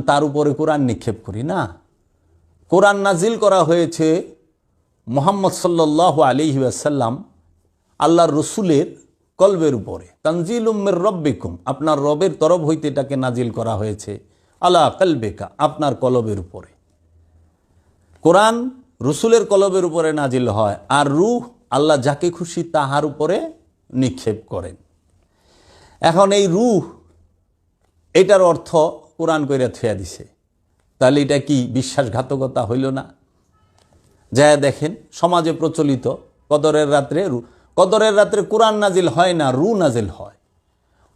তার উপরে কোরআন নিক্ষেপ করি। না, কোরআন নাজিল করা হয়েছে মুহাম্মদ সাল্লাল্লাহু আলাইহি ওয়াসাল্লাম আল্লাহর রসুলের কলবের উপরে। তানজিলুম মির রব্বিকুম, আপনার রবের তরফ হইতে এটাকে নাজিল করা হয়েছে। আলা কলবিকা, আপনার কলবের উপরে। কোরআন রসুলের কলবের উপরে নাজিল হয়, আর রূহ আল্লাহ যাকে খুশি তাহার উপরে নিক্ষেপ করেন। এখন এই রূহ এটার অর্থ কোরআন কইরা থুয়া দিছে, তাহলে এটা কি বিশ্বাসঘাতকতা হইল না? যা দেখেন সমাজে প্রচলিত কদরের রাত্রে কোরআন নাজিল হয় না, রু নাজিল হয়।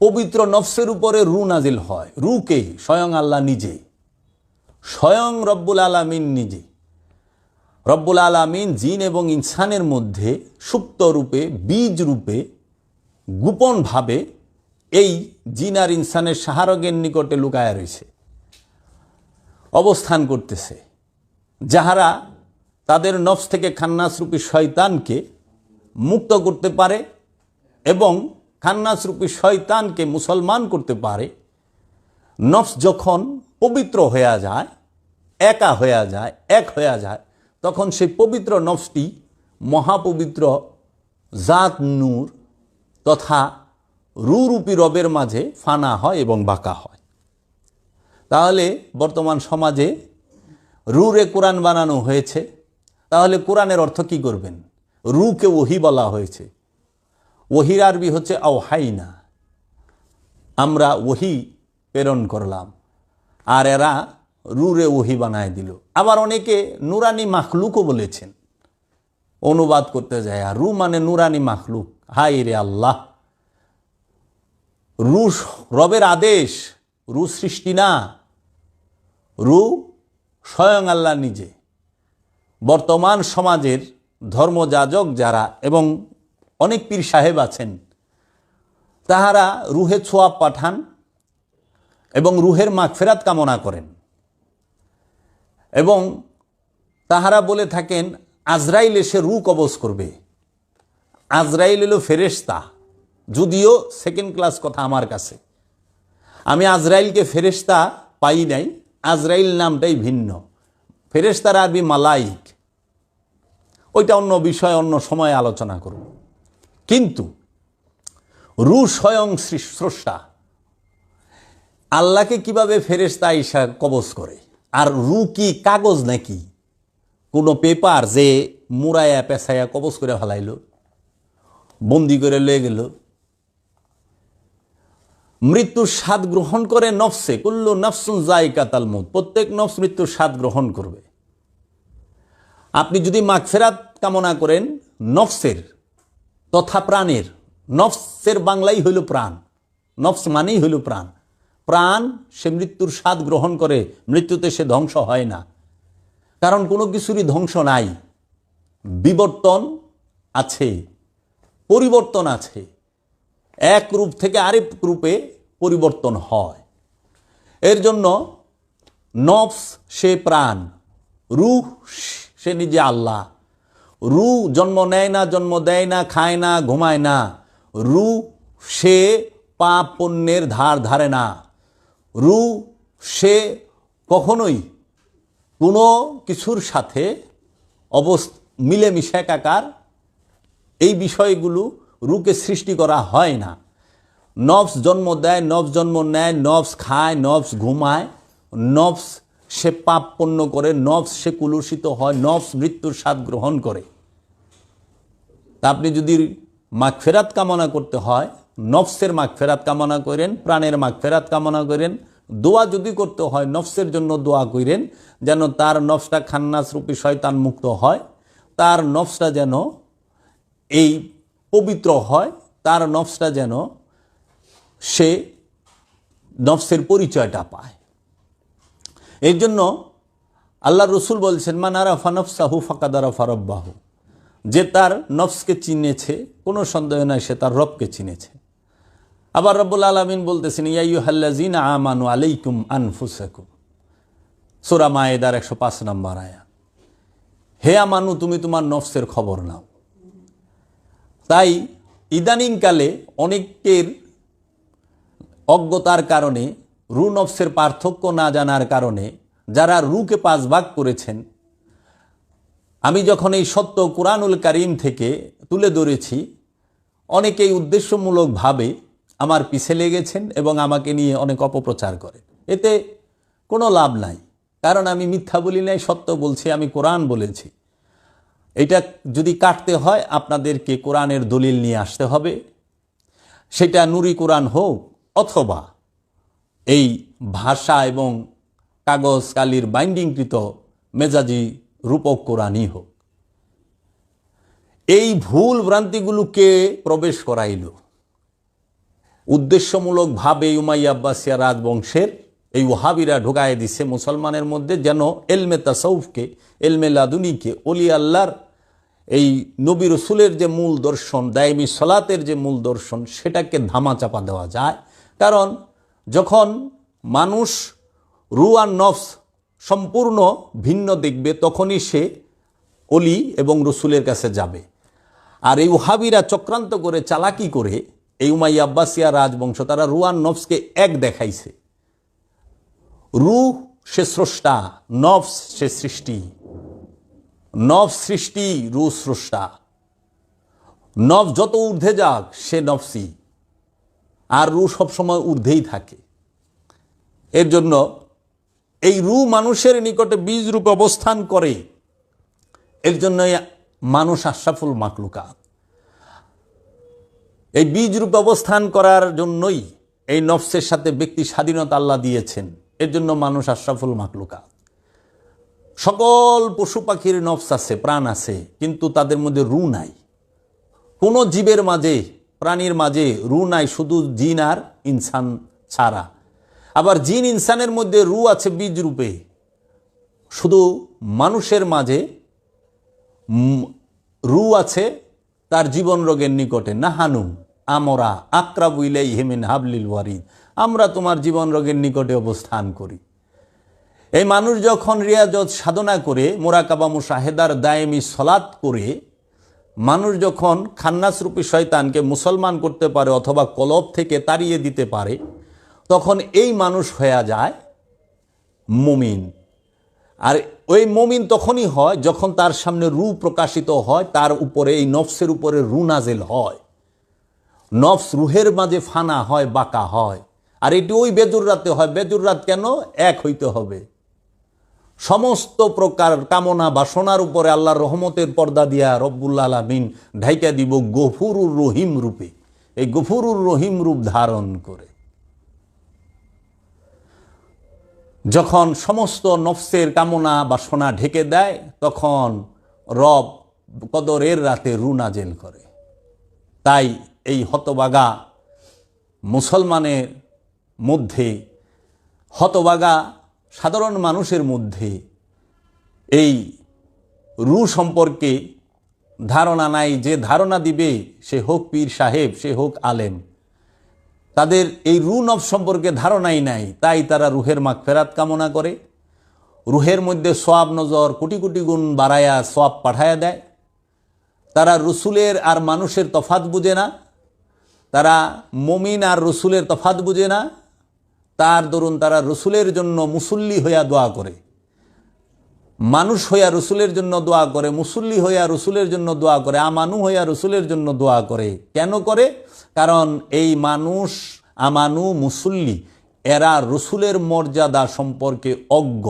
পবিত্র নফসের উপরে রু নাজিল হয়। রুকে স্বয়ং আল্লাহ নিজে, স্বয়ং রব্বুল আলামিন নিজে। রব্বুল আলামিন জিন এবং ইনসানের মধ্যে সুপ্ত রূপে, বীজ রূপে, গোপনভাবে এই জিন আর ইনসানের সাহারগের নিকটে লুকায়া রয়েছে, অবস্থান করতেছে, যাহারা তাদের নফস থেকে খান্নাসরূপী শয়তানকে মুক্ত করতে পারে এবং খান্নাসরূপী শয়তানকে মুসলমান করতে পারে। নফস যখন পবিত্র হয়ে যায়, একা হয়ে যায়, এক হয়ে যায়, তখন সেই পবিত্র নফসটি মহাপবিত্র জাত নূর তথা রূপী রবের মাঝে ফানা হয় এবং বাঁকা হয়। তাহলে বর্তমান সমাজে রুরে কোরআন বানানো হয়েছে, তাহলে কোরআনের অর্থ কি করবেন? রুকে ওহি বলা হয়েছে। ওহির আরবি হচ্ছে আওহাইনা, আমরা ওহি প্রেরণ করলাম, আর এরা রুরে ওহি বানায় দিল। আবার অনেকে নুরানি মাখলুকও বলেছেন, অনুবাদ করতে যায়, আর রু মানে নুরানি মাখলুক। হাই রে আল্লাহ, রু রবের আদেশ, রু সৃষ্টি না, রু স্বয়ং আল্লাহ নিজে। বর্তমান সমাজের ধর্মযাজক যারা এবং অনেক পীর সাহেব আছেন, তাহারা রুহে ছোয়াব পাঠান এবং রুহের মাগফিরাত কামনা করেন, এবং তাহারা বলে থাকেন আজরাইল এসে রু কবজ করবে। আজরাইল এলো ফেরেশতা, যদিও সেকেন্ড ক্লাস কথা আমার কাছে। আমি আজরাইলকে ফেরেশতা পাই নাই, আজরাইল নামটাই ভিন্ন। ফেরেশতার আরবি মালাইক, ওইটা অন্য বিষয়, অন্য সময় আলোচনা করব। কিন্তু রু স্বয়ং স্রষ্টা, আল্লাহকে কিভাবে ফেরেশতা ঈশা কবজ করে? আর রু কি কাগজ নাকি কোনো পেপার যে মুড়াইয়া পেছাইয়া কবজ করে ফেলাইল, বন্দি করে লয়ে গেল? মৃত্যুর স্বাদ গ্রহণ করে নফসে, কুল্লু নফসুন যায়কাতুল মউত, প্রত্যেক নফস মৃত্যুর স্বাদ গ্রহণ করবে। আপনি যদি মাগফিরাত কামনা করেন নফসের তথা প্রাণের, নফসের বাংলাই হইল প্রাণ, নফস মানেই হইল প্রাণ। প্রাণ সে মৃত্যুর স্বাদ গ্রহণ করে, মৃত্যুতে সে ধ্বংস হয় না, কারণ কোনো কিছুরই ধ্বংস নাই, বিবর্তন আছে, পরিবর্তন আছে, এক রূপ থেকে আরেক রূপে পরিবর্তন হয়। এর জন্য নফস সে প্রাণ, রূহ সে নিজে আল্লাহ। রু জন্ম নেয় না, জন্ম দেয় না, খায় না, ঘুমায় না। রু সে পাপ পুণ্যের ধার ধারে না। রু সে কখনোই কোনো কিছুর সাথে মিলেমিশে একাকার, এই বিষয়গুলো রুকে সৃষ্টি করা হয় না। নফস জন্ম দেয়, নফস জন্ম নেয়, নফস খায়, নফস ঘুমায়, নফস সে পাপ পণ্য করে, নফস সে কুলুষিত হয়, নফস মৃত্যুর স্বাদ গ্রহণ করে। তা আপনি যদি মাগফিরাত কামনা করতে হয়, নফসের মাগফিরাত কামনা করেন, প্রাণের মাগফিরাত কামনা করেন। দোয়া যদি করতে হয়, নফসের জন্য দোয়া করেন যেন তার নফসটা খান্নাস রূপী শয়তান মুক্ত হয়, তার নফসটা যেন এই পবিত্র হয়, তার নফসটা যেন সে নফসের পরিচয়টা পায়। এই জন্য আল্লাহ রসুল বলছেন, মান আরাফা নফসাহু ফাকাদ আরাফা রব্বাহু, যে তার নফসকে চিনেছে কোনো সন্দেহ নাই সে তার রবকে চিনেছে। আবার রব্বুল আলামিন বলতেছেন, ইয়া আইয়ুহাল্লাযীনা আমানু আলাইকুম আনফুসাকুম, সূরা মায়েদার 105 নম্বর আয়াত। হে আমানু, তুমি তোমার নফসের খবর নাও। তাই ইদানিংকালে অনেকের অজ্ঞতার কারণে, রু নফসের পার্থক্য না জানার কারণে যারা রুকে 5 ভাগ করেছেন, আমি যখন এই সত্য কুরআনুল কারীম থেকে তুলে ধরেছি, অনেকেই উদ্দেশ্যমূলকভাবে আমার পিছে লেগেছেন এবং আমাকে নিয়ে অনেক অপপ্রচার করে। এতে কোনো লাভ নাই, কারণ আমি মিথ্যা বলি নাই, সত্য বলছি, আমি কোরআন বলেছি। এটা যদি কাটতে হয় আপনাদেরকে কোরআনের দলিল নিয়ে আসতে হবে, সেটা নুরি কোরআন হোক অথবা এই ভাষা এবং কাগজ কালির বাইন্ডিংকৃত মেজাজি রূপক কোরআনই হোক। এই ভুল ভ্রান্তিগুলোকে প্রবেশ করাইল উদ্দেশ্যমূলকভাবে উমাইয়া আব্বাসিয়া রাজবংশের এই ওহাবিরা ঢুকায় দিছে মুসলমানের মধ্যে, যেন এলমে তাসাউফকে, এলমে লাদুনিকে, ওলি আল্লাহর এই নবী রসুলের যে মূল দর্শন, দায়মি সলাতের যে মূল দর্শন, সেটাকে ধামাচাপা দেওয়া যায়। কারণ যখন মানুষ রু আর নফস সম্পূর্ণ ভিন্ন দেখবে, তখনই সে অলি এবং রসুলের কাছে যাবে। আর এই ওহাবিরা চক্রান্ত করে, চালাকি করে, এই উমাইয়া আব্বাসিয়া রাজবংশ তারা রু আর নফসকে এক দেখাইছে। রু সে স্রষ্টা, নফস সে সৃষ্টি। নফস সৃষ্টি, রু স্রষ্টা। নফস যত ঊর্ধ্বে যাক সে নফসি, আর রু সবসময় ঊর্ধ্বেই থাকে। এর জন্য এই রু মানুষের নিকটে বীজ রূপে অবস্থান করে। এর জন্য মানুষ আশরাফুল মাখলুকাত। এই বীজ রূপে অবস্থান করার জন্যই এই নফসের সাথে ব্যক্তি স্বাধীনতা আল্লাহ দিয়েছেন। এর জন্য মানুষ আশরাফুল মাখলুকাত। সকল পশু পাখির নফস আছে, প্রাণ আছে, কিন্তু তাদের মধ্যে রু নাই। কোনো জীবের মাঝে, প্রাণীর মাঝে রু নাই, শুধু জিন আর ইনসান ছাড়া। আবার জিন ইনসানের মধ্যে রু আছে বীজ রূপে। শুধু মানুষের মাঝে রু আছে তার জীবন রোগের নিকটে। নাহানু আমরা আকরাবু ইলাইহি মিন হাবলিল ওয়ারিদ, আমরা তোমার জীবন রোগের নিকটে অবস্থান করি। এই মানুষ যখন রিয়াজত সাধনা করে, মোরাকাবা মুশাহেদার দায়েমি সলাত করে, মানুষ যখন খান্নাস রূপী শয়তানকে মুসলমান করতে পারে অথবা কলব থেকে তাড়িয়ে দিতে পারে, তখন এই মানুষ হয়ে যায় মুমিন। আর ওই মুমিন তখনই হয় যখন তার সামনে রু প্রকাশিত হয়, তার উপরে, এই নফসের উপরে রু নাজেল হয়। নফস রুহের মাঝে ফানা হয়, বাঁকা হয়। আর এটি ওই বেজুর রাতে হয়। বেজুর রাত কেন? এক হইতে হবে। সমস্ত প্রকার কামনা বাসনার উপরে আল্লাহর রহমতের পর্দা দিয়া রব্বুল আলামিন ঢাইকা দিব গফুরুর রহিম রূপে। এই গফুরুর রহিম রূপ ধারণ করে যখন সমস্ত নফসের কামনা বাসনা ঢেকে দেয়, তখন রব কদরের রাতে রু নাজেল করে। তাই এই হতবাগা মুসলমানের মধ্যে, হতবাগা সাধারণ মানুষের মধ্যে এই রু সম্পর্কে ধারণা নাই। যে ধারণা দিবে, সে হোক পীর সাহেব, সে হোক আলেম, তাদের এই রু নফস সম্পর্কে ধারণাই নাই। তাই তারা রুহের মাগফিরাত কামনা করে, রুহের মধ্যে সওয়াব নজর কোটি কোটি গুণ বাড়ায়া সওয়াব পাঠায়া দেয়। তারা রসুলের আর মানুষের তফাত বুঝে না, তারা মুমিন আর রসুলের তফাত বুঝে না। তার দরুন তারা রসুলের জন্য মুসল্লি হইয়া দোয়া করে, মানুষ হইয়া রসুলের জন্য দোয়া করে, মুসল্লি হইয়া রসুলের জন্য দোয়া করে, আমানু হইয়া রসুলের জন্য দোয়া করে। কেন করে? কারণ এই মানুষ, আমানু, মুসল্লি, এরা রসুলের মর্যাদা সম্পর্কে অজ্ঞ।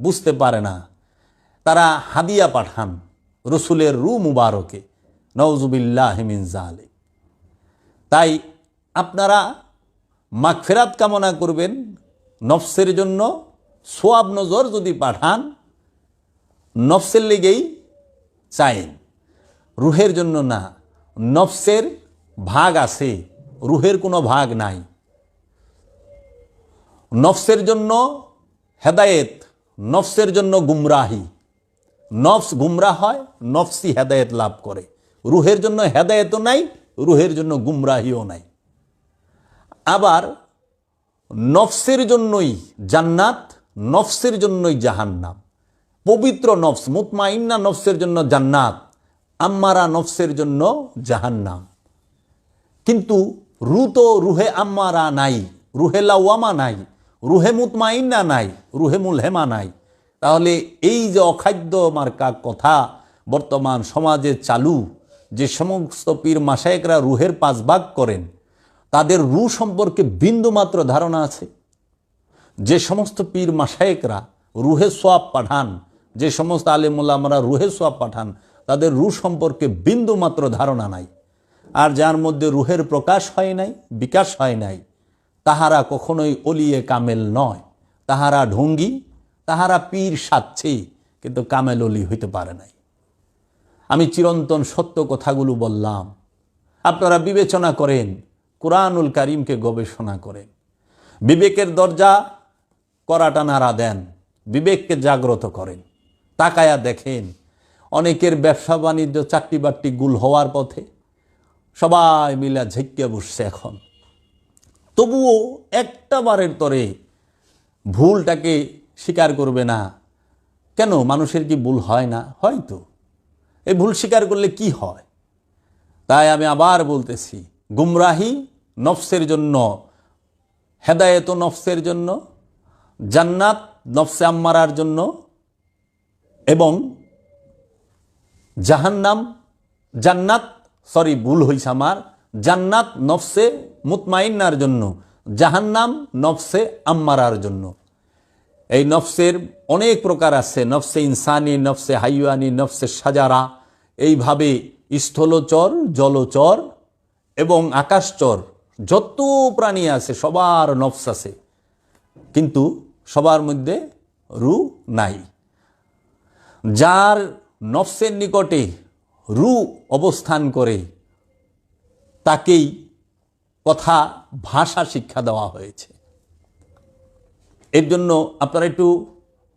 বুঝতে পারে না, তারা হাদিয়া পাঠান রসুলের রু মুবারকে, নওজুবিল্লাহি মিন যালিক। তাই আপনারা মাগফিরাত কামনা করবেন, নফসের জন্য সোয়াব নজর যদি পাঠান, নফসের লেগেই চাইন, রুহের জন্য না। নফসের ভাগ আছে, রুহের কোনো ভাগ নাই। নফসের জন্য হেদায়েত, নফসের জন্য গুমরাহি। নফস গুমরাহ হয়, নফসি হেদায়েত লাভ করে। রুহের জন্য হেদায়েতও নাই, রুহের জন্য গুমরাহিও নাই। আবার নফসের জন্যই জান্নাত, নফসের জন্যই জাহান্নাম। পবিত্র নফস, মুতমাইন্না নফসের জন্য জান্নাত, আম্মারা নফসের জন্য জাহান্নাম। কিন্তু রু তো রুহে আম্মারা নাই, রুহে লাওয়ামা নাই, রুহে মুতমাইন্না নাই, রুহে মুলহেমা নাই। তাহলে এই যে অখাদ্য মার্কা কথা বর্তমান সমাজে চালু, যে সমস্ত পীর মাশায়েখরা রুহের 5 ভাগ করেন, তাদের রু সম্পর্কে বিন্দুমাত্র ধারণা আছে? যে সমস্ত পীর মাশায়েখরা রুহে সোয়াব পাঠান, যে সমস্ত আলেম ওলামারা রুহে সোয়াব পাঠান, তাদের রু সম্পর্কে বিন্দুমাত্র ধারণা নাই। আর যার মধ্যে রুহের প্রকাশ হয় নাই, বিকাশ হয় নাই, তাহারা কখনোই অলিয়ে কামেল নয়। তাহারা ঢঙ্গি, তাহারা পীর সাজছে, কিন্তু কামেল অলি হইতে পারে নাই। আমি চিরন্তন সত্য কথাগুলো বললাম, আপনারা বিবেচনা করেন, কুরআনুল কারীমকে গবেষণা করেন, বিবেকের দরজা করাটা নাড়া দেন, বিবেককে জাগ্রত করেন। তাকায়া দেখেন, অনেকের ব্যবসা বাণিজ্য চাকরি বাকরি গুল হওয়ার পথে, সবাই মিলা ঝেঁকিয়া বসছে এখন। তবুও একটা বারের তরে ভুলটাকে স্বীকার করবে না। কেন? মানুষের কি ভুল হয় না? হয়তো। এই ভুল স্বীকার করলে কি হয়? তাই আমি আবার বলতেছি, গুমরাহি নফসের জন্য, হেদায়েত নফসের জন্য, জান্নাত নফসে আম্মারার জন্য, এবং জাহান্নাম, জান্নাত, সরি ভুল হইছে আমার, জান্নাত নফসে মুতমাইন্নার জন্য, জাহান্নাম নফসে আম্মারার জন্য। এই নফসের অনেক প্রকার আছে, নফসে ইনসানি, নফসে হাইওয়ানি, নফসে সাজারা। এইভাবে স্থলচর, জলচর এবং আকাশচর যত প্রাণী আছে সবার নফস আছে, কিন্তু সবার মধ্যে রু নাই। যার নফসের নিকটে রু অবস্থান করে, তাকেই কথা ভাষা শিক্ষা দেওয়া হয়েছে। এর জন্য আপনারা একটু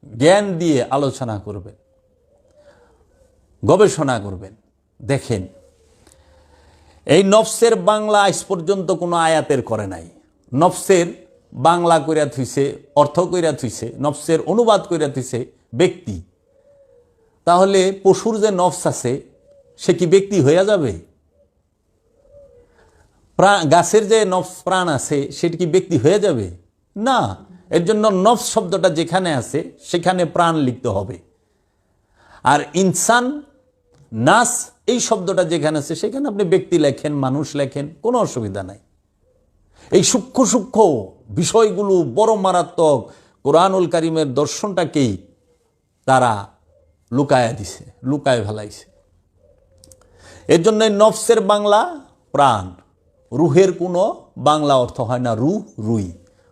জ্ঞান দিয়ে আলোচনা করবেন, গবেষণা করবেন। দেখেন, এই নফসের বাংলা আজ পর্যন্ত কোনো আয়াতের করে নাই। নফসের বাংলা কইরা থুইছে, অর্থ কইরা থুইছে, নফসের অনুবাদ কইরা থুইছে ব্যক্তি। তাহলে পশুর যে নফস আছে, সে কি ব্যক্তি হইয়া যাবে? গাছের যে নফস প্রাণ আছে, সেটা কি ব্যক্তি হয়ে যাবে? না। এর জন্য নফস শব্দটা যেখানে আছে সেখানে প্রাণ লিখতে হবে। আর ইনসান, নাস, এই শব্দটা যেখানে আছে সেখানে আপনি ব্যক্তি লেখেন, মানুষ লেখেন, কোনো অসুবিধা নাই। এই সূক্ষ্ম সূক্ষ্ম বিষয়গুলো বড় মারাত্মক, কুরআনুল কারীমের দর্শনটাকেই তারা লুকায়া দিছে, লুকায় ফেলাইছে। এর জন্য নফসের বাংলা প্রাণ, রুহের কোনো বাংলা অর্থ হয় না রুহ, রুই,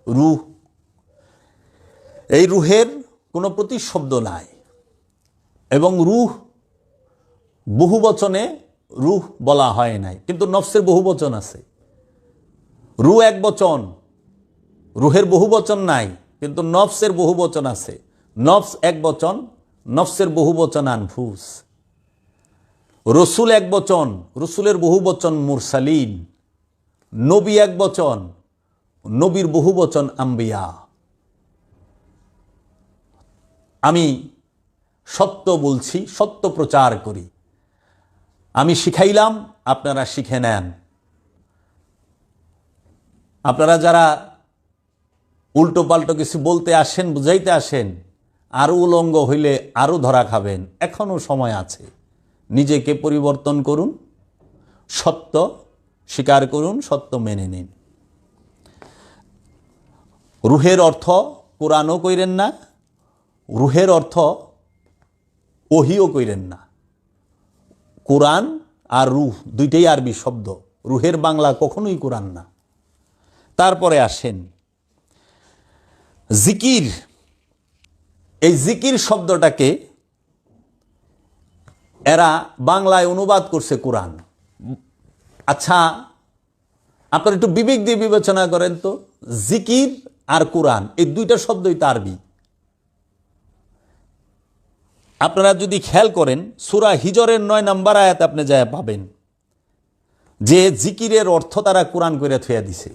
রুহ। এই রুহের কোনো প্রতিশব্দ নাই, এবং রুহ বহুবচনে রুহ বলা হয় নাই, কিন্তু নফসের বহুবচন আছে। রু এক বচন, রুহের বহুবচন নাই, কিন্তু নফসের বহুবচন আছে। নফস এক বচন, নফসের বহুবচন আনফুস। রসুল এক বচন, রসুলের বহুবচন মুরসালিন। নবী এক বচন, নবীর বহুবচন আম্বিয়া। আমি সত্য বলছি, সত্য প্রচার করি। আমি শিখাইলাম, আপনারা শিখে নেন। আপনারা যারা উল্টো পাল্টো কিছু বলতে আসেন, বুঝাইতে আসেন, আরও উলঙ্গ হইলে আরও ধরা খাবেন। এখনও সময় আছে, নিজেকে পরিবর্তন করুন, সত্য স্বীকার করুন, সত্য মেনে নিন। রুহের অর্থ কোরআনও কইরেন না, রুহের অর্থ ওহিও কইরেন না। কোরআন আর রুহ দুইটাই আরবি শব্দ, রুহের বাংলা কখনোই কোরআন না। তারপরে আসেন জিকির। এই জিকির শব্দটাকে এরা বাংলায় অনুবাদ করছে কোরআন। আচ্ছা, আপনারা একটু বিবেক দিয়ে বিবেচনা করেন তো, জিকির আর কোরআন এই দুইটা শব্দই তো আরবি। আপনারা যদি খেয়াল করেন সূরা হিজরের 9 নম্বর আয়াত আপনি যায় পাবেন যে জিকিরের অর্থ তারা কোরআন করে থুয়া দিছে।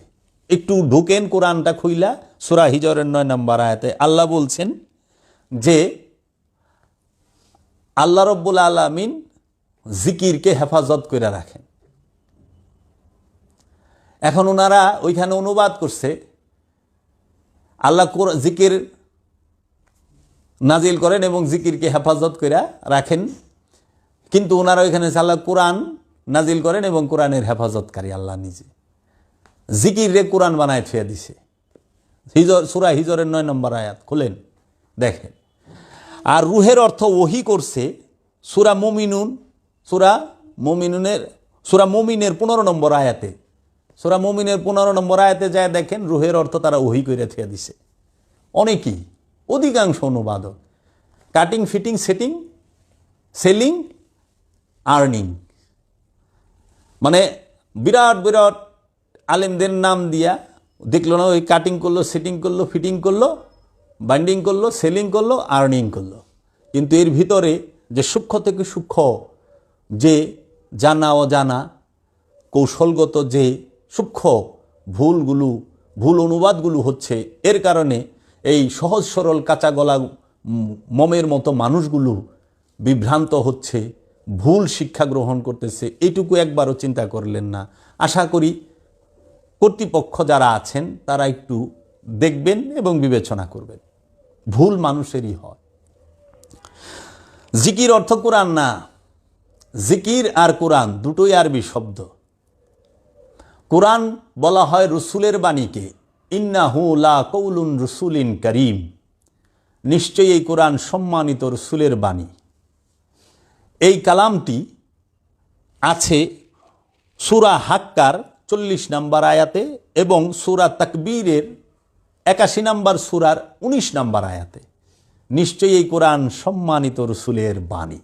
একটু ঢুকেন কোরআনটা খুইলা, সূরা হিজরের 9 নম্বর আয়াতে আল্লাহ বলছেন যে আল্লাহ রব্বুল আলামিন জিকিরকে হেফাজত করে রাখেন। এখন ওনারা ওইখানে অনুবাদ করছে আল্লাহ জিকির নাজিল করেন এবং জিকিরকে হেফাজত করে রাখেন, কিন্তু ওনারা ওইখানে আল্লাহ কোরআন নাজিল করেন এবং কোরআনের হেফাজতকারী আল্লাহ নিজে। জিকিরে কোরআন বানায় থুয়ে দিছে। সূরা হিজরের 9 নম্বর আয়াত খুলেন দেখেন। আর রুহের অর্থ ওহি করছে সূরা মুমিনের 15 নম্বর আয়াতে। সূরা মুমিনের 15 নম্বর আয়াতে যায় দেখেন রুহের অর্থ তারা ওহি করে থুয়ে দিছে। অনেকেই, অধিকাংশ অনুবাদক cutting, fitting, setting, selling, earning, মানে বিরাট বিরাট আলেমদের নাম দিয়া দেখলো না, ওই কাটিং করলো, সেটিং করলো, ফিটিং করলো, বাইন্ডিং করলো, সেলিং করলো, আর্নিং করলো। কিন্তু এর ভিতরে যে সূক্ষ্ম থেকে সূক্ষ্ম যে জানা অজানা কৌশলগত যে সূক্ষ্ম ভুল অনুবাদগুলো হচ্ছে, এর কারণে এই সহজ সরল কাঁচা গলা মমের মতো মানুষগুলো বিভ্রান্ত হচ্ছে, ভুল শিক্ষা গ্রহণ করতেছে। এইটুকু একবারও চিন্তা করলেন না। আশা করি কর্তৃপক্ষ যারা আছেন তারা একটু দেখবেন এবং বিবেচনা করবেন। ভুল মানুষেরই হয়। জিকির অর্থ কোরআন না। জিকির আর কোরআন দুটোই আরবি শব্দ। কোরআন বলা হয় রসুলের বাণীকে, ইন্নাহু লা কওলুন রসুলিন করিম, নিশ্চয়ই এই কোরআন সম্মানিত রসুলের বাণী। এই কালামটি আছে সূরা হাক্কার 40 নম্বর আয়াতে এবং সূরা তাকবীরের 81 নম্বর সূরার 19 নম্বর আয়াতে। নিশ্চয়ই এই কোরআন সম্মানিত রসুলের বাণী।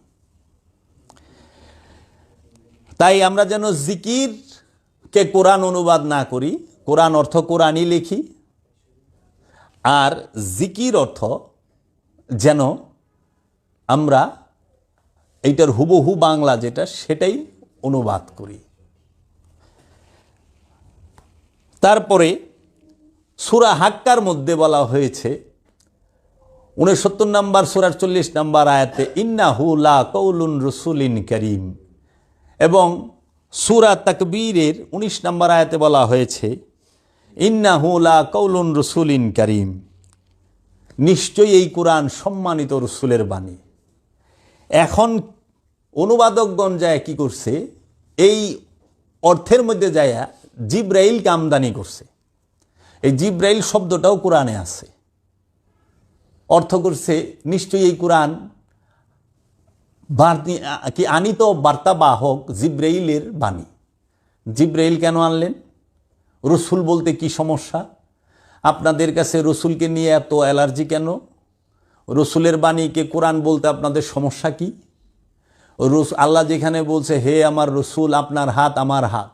তাই আমরা যেন জিকিরকে কোরআন অনুবাদ না করি, কোরআন অর্থ কোরআনই লিখি, আর জিকির অর্থ যেন আমরা এইটার হুবহু বাংলা যেটা সেটাই অনুবাদ করি। তারপরে সূরা হাক্কার মধ্যে বলা হয়েছে 69 নম্বর সূরার 40 নম্বর আয়াতে ইন্নাহু লা কওলুন রসুলিন করিম, এবং সূরা তাকবীরের 19 নম্বর আয়াতে বলা হয়েছে ইন্নাহু লা কওলুন রসুলিন করিম, নিশ্চয়ই এই কোরআন সম্মানিত রসুলের বাণী। এখন অনুবাদকগণ যায় কি করছে, এই অর্থের মধ্যে যায় জিব্রাইলকে আমদানি করছে। এই জিব্রাইল শব্দটাও কোরআনে আছে। অর্থ করছে নিশ্চয়ই এই কোরআন কি আনিত বার্তাবাহক জিব্রাইলের বাণী। জিব্রাইল কেন আনলেন? রসুল বলতে কি সমস্যা? আপনাদের কাছে রসুলকে নিয়ে এত অ্যালার্জি কেন? রসুলের বাণীকে কোরআন বলতে আপনাদের সমস্যা কি? আল্লাহ যেখানে বলছে হে আমার রসুল আপনার হাত আমার হাত,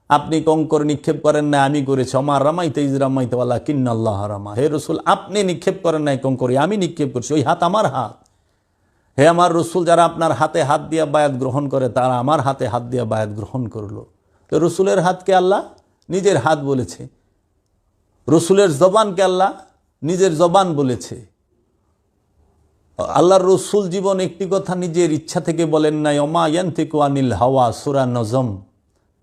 আপনি কঙ্কর নিক্ষেপ করেন না, আমি করেছি, আমার রামাইতে ইজ রামাইতে ওয়ালা কিন্নাল্লাহ রামা। হে রসুল আপনি নিক্ষেপ করেন নাই কঙ্করে, আমি নিক্ষেপ করছি, ওই হাত আমার হাত। হে আমার রসুল যারা আপনার হাতে হাত দিয়া বায়াত গ্রহণ করে তারা আমার হাতে হাত দিয়া বায়াত গ্রহণ করলো। তো রসুলের হাতকে আল্লাহ নিজের হাত বলেছে, রসুলের জবানকে আল্লাহ নিজের জবান বলেছে। আল্লাহর রসুল জীবন একটি কথা নিজের ইচ্ছা থেকে বলেন নাই। ওমা ইয়ান্তিকু আনিল হাওয়া, সূরা নজম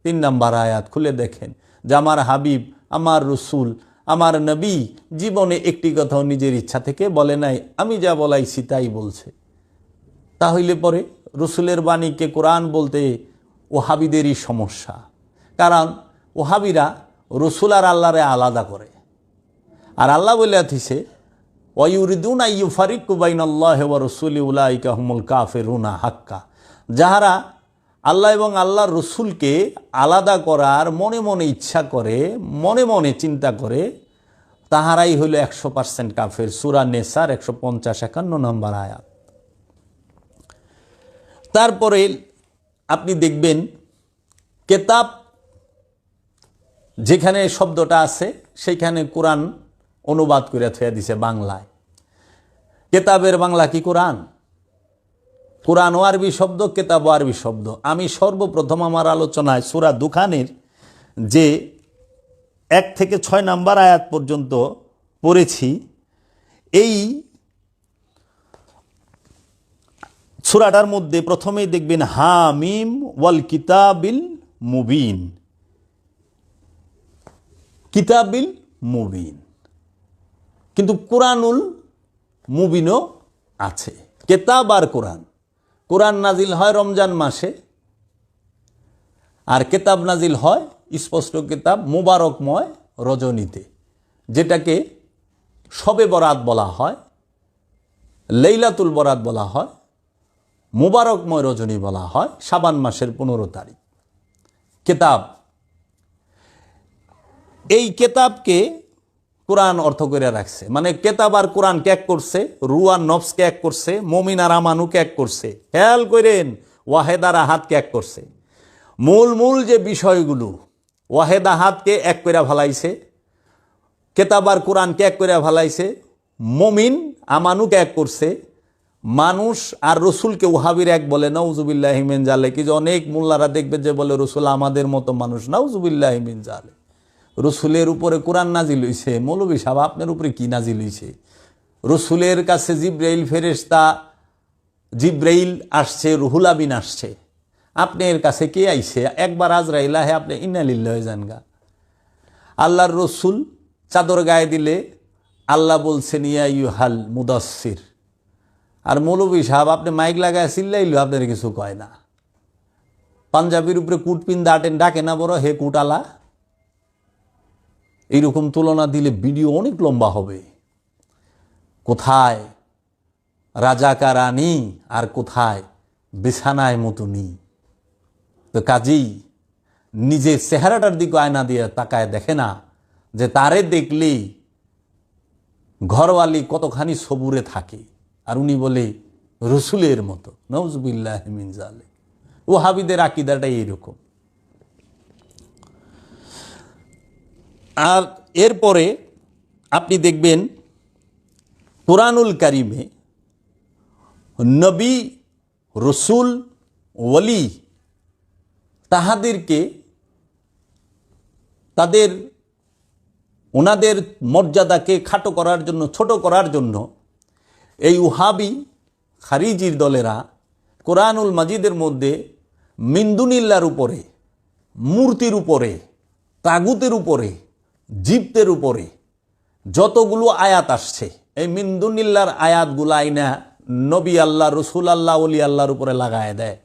3 নম্বর আয়াত খুলে দেখেন যে আমার হাবিব, আমার রসুল, আমার নবী জীবনে একটি কথাও নিজের ইচ্ছা থেকে বলে নাই, আমি যা বলাইছি তাই বলছে। তাহলে পরে রসুলের বাণীকে কোরআন বলতে ওহাবিদেরই সমস্যা। কারণ ওহাবিরা রসুল আর আল্লাহরে আলাদা করে, আর আল্লাহ বলে দিছে ওয়ায়ুরিদুনা ইউফারিকু বাইনাল্লাহি ওয়া রাসূলিহি উলাইকা হুমুল কাফিরুনা হাক্কা। যাহারা আল্লাহ এবং আল্লাহর রসুলকে আলাদা করার মনে মনে ইচ্ছা করে, মনে মনে চিন্তা করে, তাহারাই হইল 100% কাফের। সূরা নেসার 150-51 নম্বর আয়াত। তারপরে আপনি দেখবেন কেতাব যেখানে শব্দটা আছে সেইখানে কোরআন অনুবাদ করে থুয়ে দিছে বাংলায়। কেতাবের বাংলা কি কোরআন? কোরআন ও আরবি শব্দ, কেতাব ও আরবি শব্দ। আমি সর্বপ্রথম আমার আলোচনায় সূরা দুখানের যে 1 থেকে 6 নম্বর আয়াত পর্যন্ত পড়েছি, এই সূরাটার মধ্যে প্রথমেই দেখবেন হামিম ওয়াল কিতাবিল মুবিন, কিতাবিল মুবিন, কিন্তু কোরআনুল মুবিনও আছে। কেতাব আর কোরআন, কোরআন নাজিল হয় রমজান মাসে, আর কেতাব নাজিল হয় স্পষ্ট কিতাব মুবারকময় রজনীতে, যেটাকে শবে বরাত বলা হয়, লাইলাতুল বরাত বলা হয়, মুবারকময় রজনী বলা হয়, শাবান মাসের 15 তারিখ। কেতাব, এই কেতাবকে কোরআন অর্থ করে রাখছে, মানে কেতাব আর কোরআনকে এক করছে, রু আর নফসকে এক করছে, মুমিন আর আমানুকে এক করছে। খেয়াল করেন, ওয়াহেদ আর আহাদকে এক করছে। মূল যে বিষয়গুলো, ওয়াহেদ আহাদকে এক করে ভালাইছে, কেতাব আর কোরআনকে এক করে ভালাইছে, মুমিন আমানুকে এক করছে, মানুষ আর রসুলকে ওহাবির এক বলে। নাউজুবিল্লাহি মিন জালিক। কি যে অনেক মোল্লারা দেখবে যে বলে রসুল আমাদের মতো মানুষ। নাউজুবিল্লাহি মিন জালিক। রসুলের উপরে কোরআন নাজিল হইছে, মৌলভী সাহেব আপনার উপরে কি নাজিল হইছে? রসুলের কাছে জিব্রাইল ফেরেশতা, জিব্রাইল আসছে, রুহুল আমিন আসছে, আপনার কাছে কে আইছে? একবার আজরাইল আহে, আপনি ইন্না লিল্লাহি জান গা। আল্লাহর রসুল চাদর গায়ে দিলে আল্লাহ বলছেন ইয়া আইয়ুহাল মুদাসসির, আর মৌলভী সাহেব আপনি মাইক লাগায় চিল্লাইল, আপনার কিছু কয় না। পাঞ্জাবির উপরে কুট পিন দাটেন, ডাকে না বড় হে কুটালা। এইরকম তুলনা দিলে ভিডিও অনেক লম্বা হবে। কোথায় রাজাকারানি আর কোথায় বিছানায় মতনি? তো কাজেই নিজের চেহারাটার দিকে আয়না দিয়ে তাকায় দেখে না যে তারে দেখলেই ঘরওয়ালি কতখানি সবুরে থাকে, আর উনি বলে রসুলের মতো। নাউজুবিল্লাহি মিন জালিক। ওহাবিদের আকীদাটাই এইরকম। আর এরপরে আপনি দেখবেন কুরআনুল কারিমে নবী, রসুল, ওলি তাহাদেরকে ওনাদের মর্যাদাকে খাটো করার জন্য, ছোট করার জন্য এই ওহাবি খারিজির দলেরা কোরআনুল মাজিদের মধ্যে মিন্দুনিল্লার উপরে, মূর্তির উপরে, তাগুতের উপরে, জিপ্তের উপরে যতগুলো আয়াত আসছে, এই মিন্দুনিল্লার আয়াতগুলো আইনা নবী আল্লাহ, রসুল আল্লাহ, ওলি আল্লাহর উপরে লাগায় দেয়।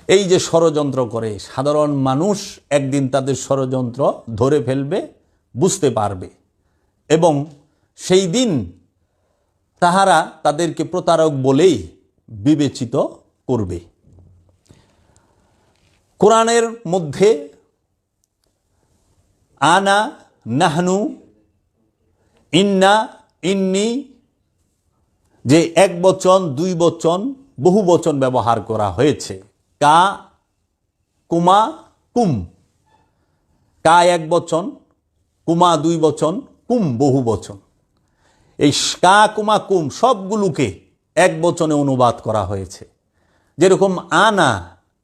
এই যে ষড়যন্ত্র করে, সাধারণ মানুষ একদিন তাদের ষড়যন্ত্র ধরে ফেলবে, বুঝতে পারবে, এবং সেই দিন তাহারা তাদেরকে প্রতারক বলেই বিবেচিত করবে। কোরআনের মধ্যে আনা, নাহনু, ইন্না, ইন্নি, যে এক বচন, দুই বচন, বহু বচন ব্যবহার করা হয়েছে। কা, কুমা, কুম। কা এক বচন, কুমা দুই বচন, কুম বহু বচন। এই কা, কুমা, কুম সবগুলোকে এক বচনে অনুবাদ করা হয়েছে। যেরকম আনা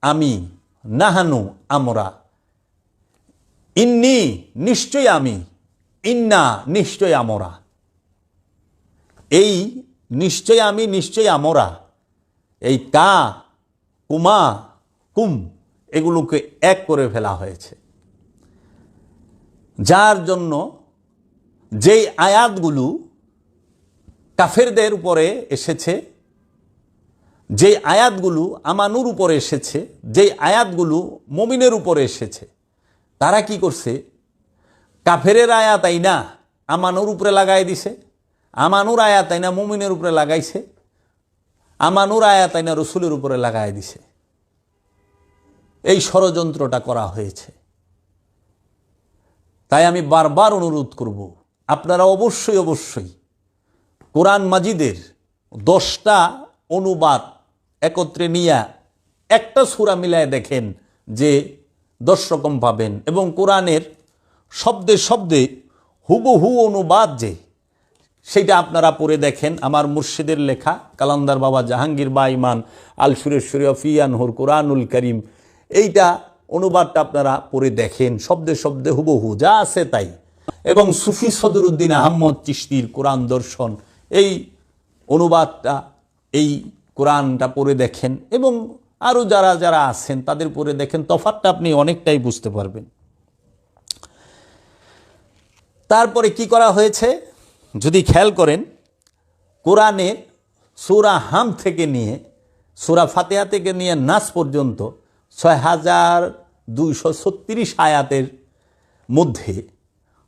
আমি, নাহানু আমরা, ইন্নি নিশ্চয় আমি, ইন্না নিশ্চয় আমরা। এই নিশ্চয় আমি, নিশ্চয় আমরা, এই কা, কুমা, কুম এগুলোকে এক করে ফেলা হয়েছে। যার জন্য যেই আয়াতগুলো কাফেরদের উপরে এসেছে, যেই আয়াতগুলো আমানুর উপরে এসেছে, যেই আয়াতগুলো মুমিনের উপরে এসেছে, তারা কি করছে? কাফেরের আয়াত আইনা আমানুর উপরে লাগাই দিছে, আমানুর আয়াত আইনা মুমিনের উপরে লাগাইছে, আমানুর আয়াত আইনা রসুলের উপরে লাগাই দিছে। এই ষড়যন্ত্রটা করা হয়েছে। তাই আমি বারবার অনুরোধ করব, আপনারা অবশ্যই কোরআন মাজিদের 10টা অনুবাদ একত্রে নিয়ে একটা সূরা মিলায় দেখেন যে 10 রকম পাবেন, এবং কোরআনের শব্দে শব্দে হুবহু অনুবাদ যে সেটা আপনারা পড়ে দেখেন। আমার মুর্শিদের লেখা কালান্দার বাবা জাহাঙ্গীর বা ইমান আল সুরেশ্বরী ফিয়ানহুর কোরআনুল করিম, এইটা অনুবাদটা আপনারা পড়ে দেখেন, শব্দে শব্দে হুবহু যা আছে তাই। এবং সুফি সদরুদ্দিন আহমদ চিশতির কোরআন দর্শন, এই অনুবাদটা, এই কোরআনটা পড়ে দেখেন, এবং আরও যারা যারা আছেন তাদের পড়ে দেখেন, তফাৎটা আপনি অনেকটাই বুঝতে পারবেন। তারপরে কি করা হয়েছে যদি খেয়াল করেন, কোরআনের সূরা হাম থেকে নিয়ে সূরা ফাতিহা থেকে নিয়ে নাস পর্যন্ত 6236 আয়াতের মধ্যে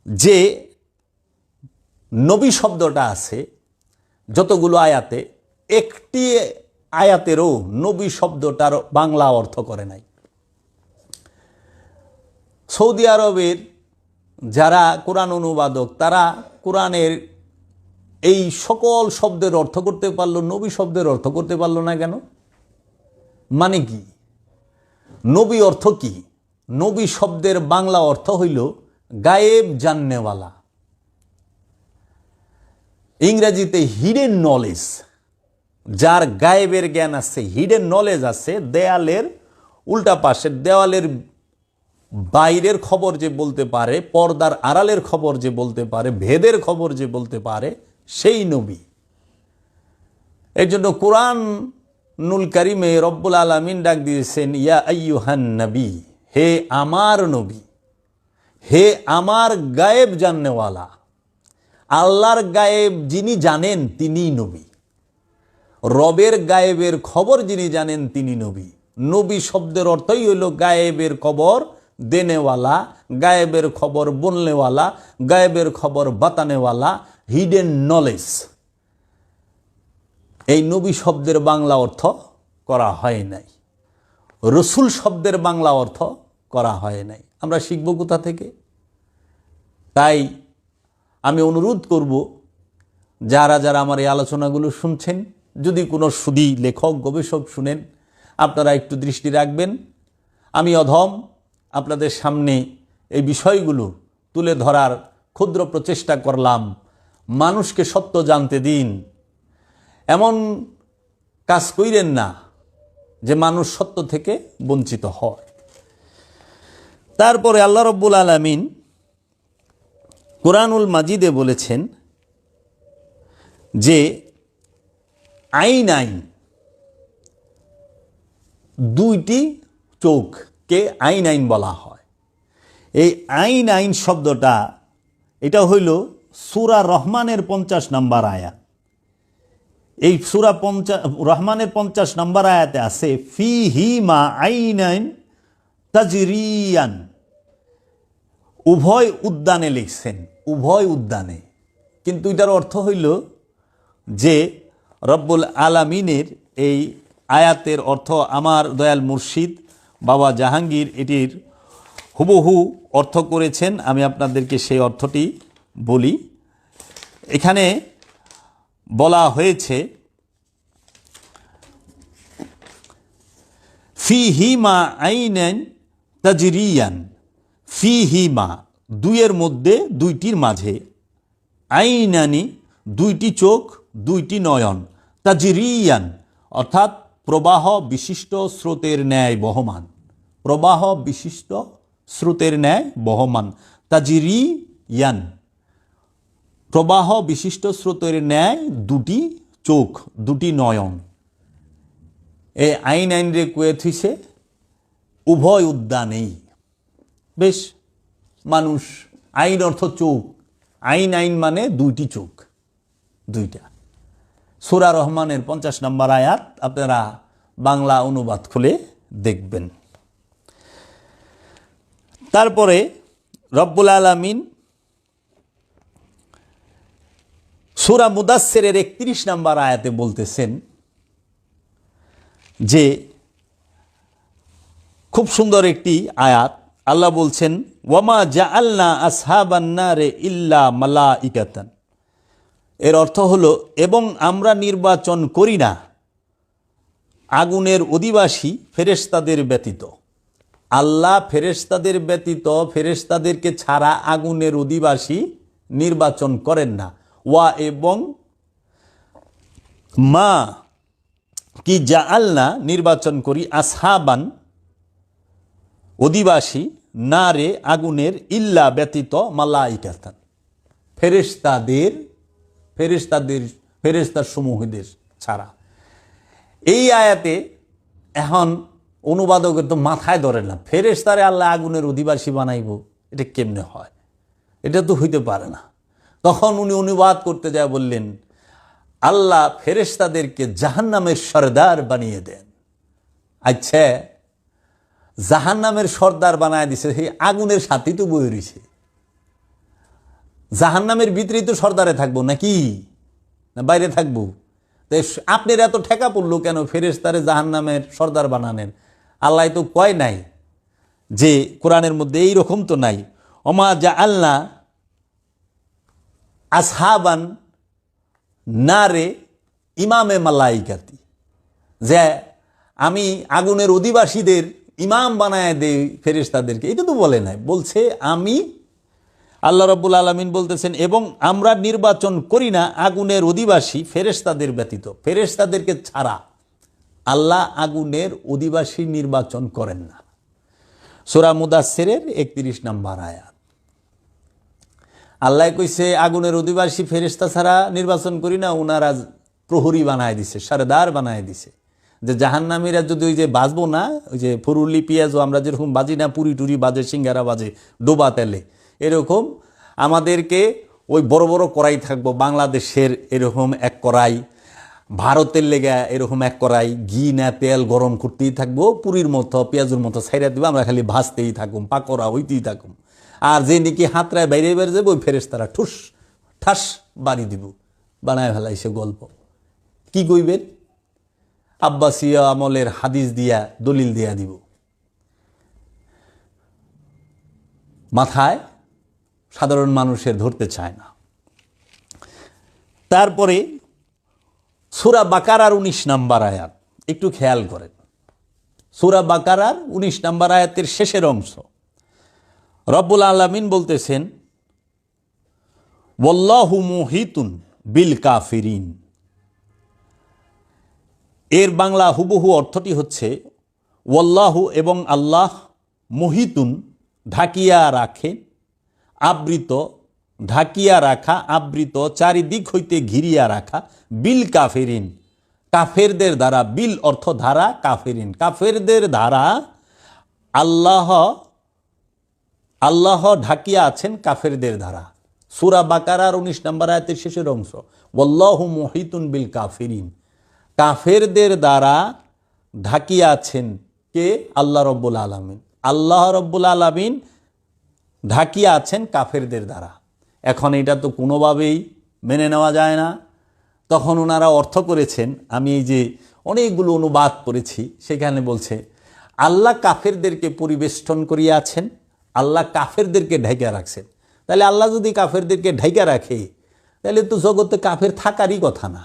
যে নবী শব্দটা আছে, যতগুলো আয়াতে, একটি আয়াতেরও নবী শব্দটার বাংলা অর্থ করে নাই। সৌদি আরবের যারা কোরআন অনুবাদক, তারা কোরআনের এই সকল শব্দের অর্থ করতে পারলো, নবী শব্দের অর্থ করতে পারলো না কেন? মানে কি? নবী অর্থ কি? নবী শব্দের বাংলা অর্থ হইল গায়েব জাননেওয়ালা, ইংরেজিতে হিডেন নলেজ। যার গায়েবের জ্ঞান আছে, হিডেন নলেজ আছে, দেয়ালের উল্টা পাশের, দেওয়ালের বাইরের খবর যে বলতে পারে, পর্দার আড়ালের খবর যে বলতে পারে, ভেদের খবর যে বলতে পারে, সেই নবী। এর জন্য কোরআনুল কারিমে রব্বুল আলামিন ডাক দিয়েছেন ইয়া আইয়ুহান নবী, হে আমার নবী, হে আমার গায়েব জাননেওয়ালা। আল্লাহর গায়েব যিনি জানেন তিনি নবী, রবের গায়েবের খবর যিনি জানেন তিনি নবী। নবী শব্দের অর্থই হইল গায়েবের খবর দেনেওয়ালা, গায়েবের খবর বলনেওয়ালা, গায়েবের খবর বাতানেওয়ালা, হিডেন নলেজ। এই নবী শব্দের বাংলা অর্থ করা হয় নাই, রসুল শব্দের বাংলা অর্থ করা হয় নাই। আমরা শিখব কোথা থেকে? তাই আমি অনুরোধ করব, যারা যারা আমার এই আলোচনাগুলো শুনছেন, যদি কোনো সুদী লেখক গবেষক শুনেন, আপনারা একটু দৃষ্টি রাখবেন। আমি অধম আপনাদের সামনে এই বিষয়গুলো তুলে ধরার ক্ষুদ্র প্রচেষ্টা করলাম। মানুষকে সত্য জানতে দিন, এমন কাজ কইরেন না যে মানুষ সত্য থেকে বঞ্চিত হয়। তারপরে আল্লাহ রব্বুল আলামিন কোরআনুল মাজিদে বলেছেন যে আইন আইন, দুইটি চোখকে আইন আইন বলা হয়। এই আইন আইন শব্দটা, এটা হইল সূরা রহমানের 50 নম্বর আয়াত। এই সূরা রহমানের 50 নম্বর আয়াতে আছে ফিহিমা আইনাইন তাজরিয়ান, উভয় উদ্যানে লিখছেন, উভয় উদ্যানে। কিন্তু এটার অর্থ হইল যে রব্বুল আলামিনের এই আয়াতের অর্থ আমার দয়াল মুর্শিদ বাবা জাহাঙ্গীর এটির হুবহু অর্থ করেছেন। আমি আপনাদেরকে সেই অর্থটি বলি। এখানে বলা হয়েছে ফিহিমা আইনান তাজরিয়ান, ফিহিমা দুইয়ের মধ্যে, দুইটির মাঝে, আইনানি দুইটি চোখ, দুইটি নয়ন, তাজরিয়ান অর্থাৎ প্রবাহ বিশিষ্ট স্রোতের ন্যায় বহমান, প্রবাহ বিশিষ্ট স্রোতের ন্যায় বহমান, তাজরিয়ান প্রবাহ বিশিষ্ট স্রোতের ন্যায় দুটি চোখ, দুটি নয়ন। এই আইন আইন রে কুয়ে থইছে উভয় উদ্যানেই। বেশ, মানুষ, আইন অর্থ চোখ, আইন আইন মানে দুইটি চোখ, দুইটা। সূরা রহমানের 50 নম্বর আয়াত আপনারা বাংলা অনুবাদ খুলে দেখবেন। তারপরে রব্বুল আলামিন সূরা মুদাসসিরের 31 নম্বর আয়াতে বলতেছেন যে, খুব সুন্দর একটি আয়াত, আল্লাহ বলছেন ওয়ামা জাআলনা আসহাবান নারে ইল্লা মালাইকাতান। এর অর্থ হলো, এবং আমরা নির্বাচন করি না আগুনের অধিবাসী ফেরেশতাদের ব্যতীত। আল্লাহ ফেরেশতাদের ব্যতীত, ফেরেশতাদেরকে ছাড়া আগুনের অধিবাসী নির্বাচন করেন না। ওয়া এবং মা কি জাআলনা নির্বাচন করি আসহাবান অধিবাসী নারে আগুনের ইল্লা ব্যতীত মালাইকাতান ফেরেশতার সমূহদের ছাড়া। এই আয়াতে এখন অনুবাদকের তো মাথায় ধরে না, ফেরেশতারে আল্লাহ আগুনের অধিবাসী বানাইব, এটা কেমনে হয়? এটা তো হইতে পারে না। তখন উনি অনুবাদ করতে যায় বললেন, আল্লাহ ফেরেশতাদেরকে জাহান্নামের সরদার বানিয়ে দেন। আচ্ছা, জাহান্নামের সর্দার বানায় দিছে, সেই আগুনের সাথেই তো বয়ে রয়েছে। জাহান্নামের ভিতরেই তো সর্দারে থাকবো নাকি, না বাইরে থাকবো? তো আপনার এত ঠেকা পড়লো কেন ফেরেশতারে জাহান্নামের সর্দার বানানেন? আল্লাহ তো কয় নাই যে, কোরআনের মধ্যে এইরকম তো নাই, ওমা জাআলনা আসহাবান নারে ইমামে মালাইকাতি, যে আমি আগুনের অধিবাসীদের ইমাম বানায় দেই ফেরেশতাদেরকে, এটা তো বলে নাই। বলছে আমি, আল্লাহ রাব্বুল আলামিন বলতেছেন, এবং আমরা নির্বাচন করি না আগুনের অধিবাসী ফেরেশতাদের ব্যতীত, ফেরেশতাদেরকে ছাড়া আল্লাহ আগুনের অধিবাসী নির্বাচন করেন না। সূরা মুদাসসিরের 31 নম্বর আয়াত। আল্লাহ কইছে আগুনের অধিবাসী ফেরেশতা ছাড়া নির্বাচন করি না, ওনারা প্রহরী বানায় দিছে, সরদার বানায় দিছে, যে জাহান্নামীরা যদি ওই যে বাজবো না, ওই যে ফুরুলি পেঁয়াজও আমরা যেরকম বাজি না, পুরি টুরি বাজে, সিঙ্গারা বাজে ডোবা তেলে, এরকম আমাদেরকে ওই বড় বড় কড়াই থাকবো, বাংলাদেশের এরকম এক কড়াই, ভারতের লেগা এরকম এক কড়াই, ঘি না তেল গরম করতেই থাকবো, পুরীর মতো পেঁয়াজের মতো ছাইরা দিব, আমরা খালি ভাজতেই থাকুম, পাকোড়া হইতেই থাকুম। আর যে নাকি হাতরায় বাইরে বাইরে যাবো, ওই ফেরেশতারা ঠুস ঠাস বাড়ি দিব, বানায় ফেলাইছে গল্প। কি কইবেন? আব্বাসীয় আমলের হাদিস দিয়া দলিল দিয়া দিব। মাথায় সাধারণ মানুষের ধরতে চায় না। তারপরে সূরা বাকারার 19 নম্বর আয়াত, একটু খেয়াল করেন। সূরা বাকারার 19 নম্বর আয়াতের শেষের অংশ, রব্বুল আলামিন বলতেছেন ওয়াল্লাহু মুহিতুন বিল কাফিরিন। এর বাংলা হুবহু অর্থটি হচ্ছে ওয়াল্লাহু এবং আল্লাহ, মুহিতুন ঢাকিয়া রাখে, আবৃত, ঢাকিয়া রাখা, আবৃত, চারিদিক হইতে ঘিরিয়া রাখা, বিল কাফিরিন কাফেরদের দ্বারা, বিল অর্থ ধারা, কাফিরিন কাফেরদের দ্বারা আল্লাহ ঢাকিয়া আছেন কাফেরদের দ্বারা। সূরা বাকারার 19 নম্বর আয়াতের শেষের অংশ, ওয়াল্লাহু মুহিতুন বিল কাফিরিন, কাফেরদের দ্বারা ঢাকিয়া আছেন কে? আল্লাহ রব্বুল আলামিন। আল্লাহ রব্বুল আলামিন ঢাকিয়া আছেন কাফেরদের দ্বারা। এখন এটা তো কোনোভাবেই মেনে নেওয়া যায় না। তখন ওনারা অর্থ করেছেন, আমি এই যে অনেকগুলো অনুবাদ করেছি, সেখানে বলছে আল্লাহ কাফেরদেরকে পরিবেষ্টন করিয়া আছেন, আল্লাহ কাফেরদেরকে ঢাইকা রাখছেন। তাহলে আল্লাহ যদি কাফেরদেরকে ঢাইকা রাখে, তাহলে তো জগতে কাফের থাকারই কথা না।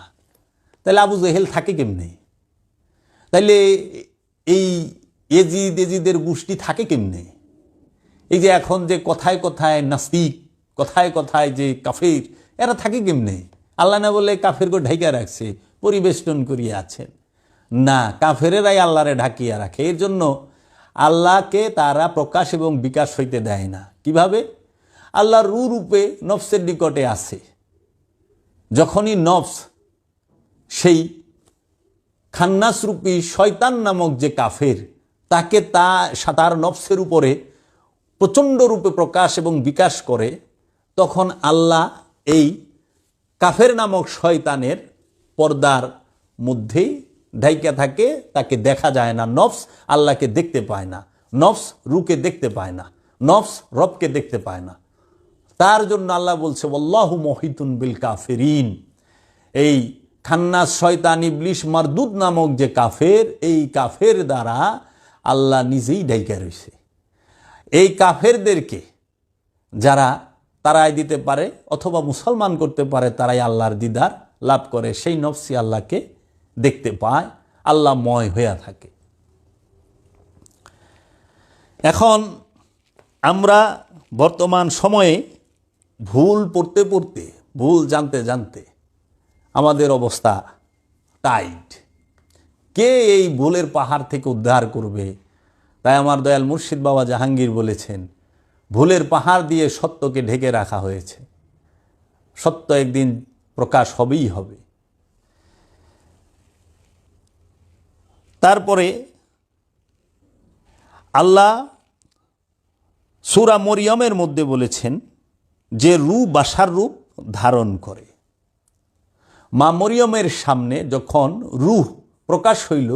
তাহলে আবু জেহেল থাকে কেমনে? তাহলে এই এজিদের গোষ্ঠী থাকে কেমনে? এই যে এখন যে কথায় কথায় নাস্তিক, কথায় কথায় যে কাফের, এরা থাকে কেমনে? আল্লাহ না বলে কাফেরকে ঢাইকা রাখছে, পরিবেষ্টন করিয়া আছেন। না, কাফেরেরাই আল্লাহরে ঢাকিয়া রাখে। এর জন্য আল্লাহকে তারা প্রকাশ এবং বিকাশ হইতে দেয় না। কিভাবে? আল্লাহর রূপে নফসের নিকটে আছে। যখনই নফস সেই খান্নাস রূপী শয়তান নামক যে কাফের, তাকে তার নফসের উপরে প্রচণ্ড রূপে প্রকাশ এবং বিকাশ করে, তখন আল্লাহ এই কাফের নামক শয়তানের পর্দার মধ্যেই ঢাইকা থাকে, তাকে দেখা যায় না। নফস আল্লাহকে দেখতে পায় না, নফস রূকে দেখতে পায় না, নফস রবকে দেখতে পায় না। তার জন্য আল্লাহ বলছে ওয়াল্লাহু মুহিতুন বিল কাফিরিন, এই খান্নাস শয়তান ইবলিস মারদুদ নামক যে কাফের, এই কাফের দ্বারা আল্লাহ নিজেই ডাইকা রয়েছে। এই কাফেরদেরকে যারা তারাই দিতে পারে অথবা মুসলমান করতে পারে, তারাই আল্লাহর দিদার লাভ করে, সেই নফসি আল্লাহকে দেখতে পায়, আল্লাহময় হইয়া থাকে। এখন আমরা বর্তমান সময়ে ভুল পড়তে পড়তে, ভুল জানতে জানতে আমাদের অবস্থা টাইট। কে এই ভুলের পাহাড় থেকে উদ্ধার করবে? তাই আমার দয়াল মুর্শিদ বাবা জাহাঙ্গীর বলেছেন, ভুলের পাহাড় দিয়ে সত্যকে ঢেকে রাখা হয়েছে, সত্য একদিন প্রকাশ হবেই হবে। তারপরে আল্লাহ সূরা মরিয়মের মধ্যে বলেছেন যে রূহ বাশার রূপ ধারণ করে। মা মরিয়মের সামনে যখন রূহ প্রকাশ হইল,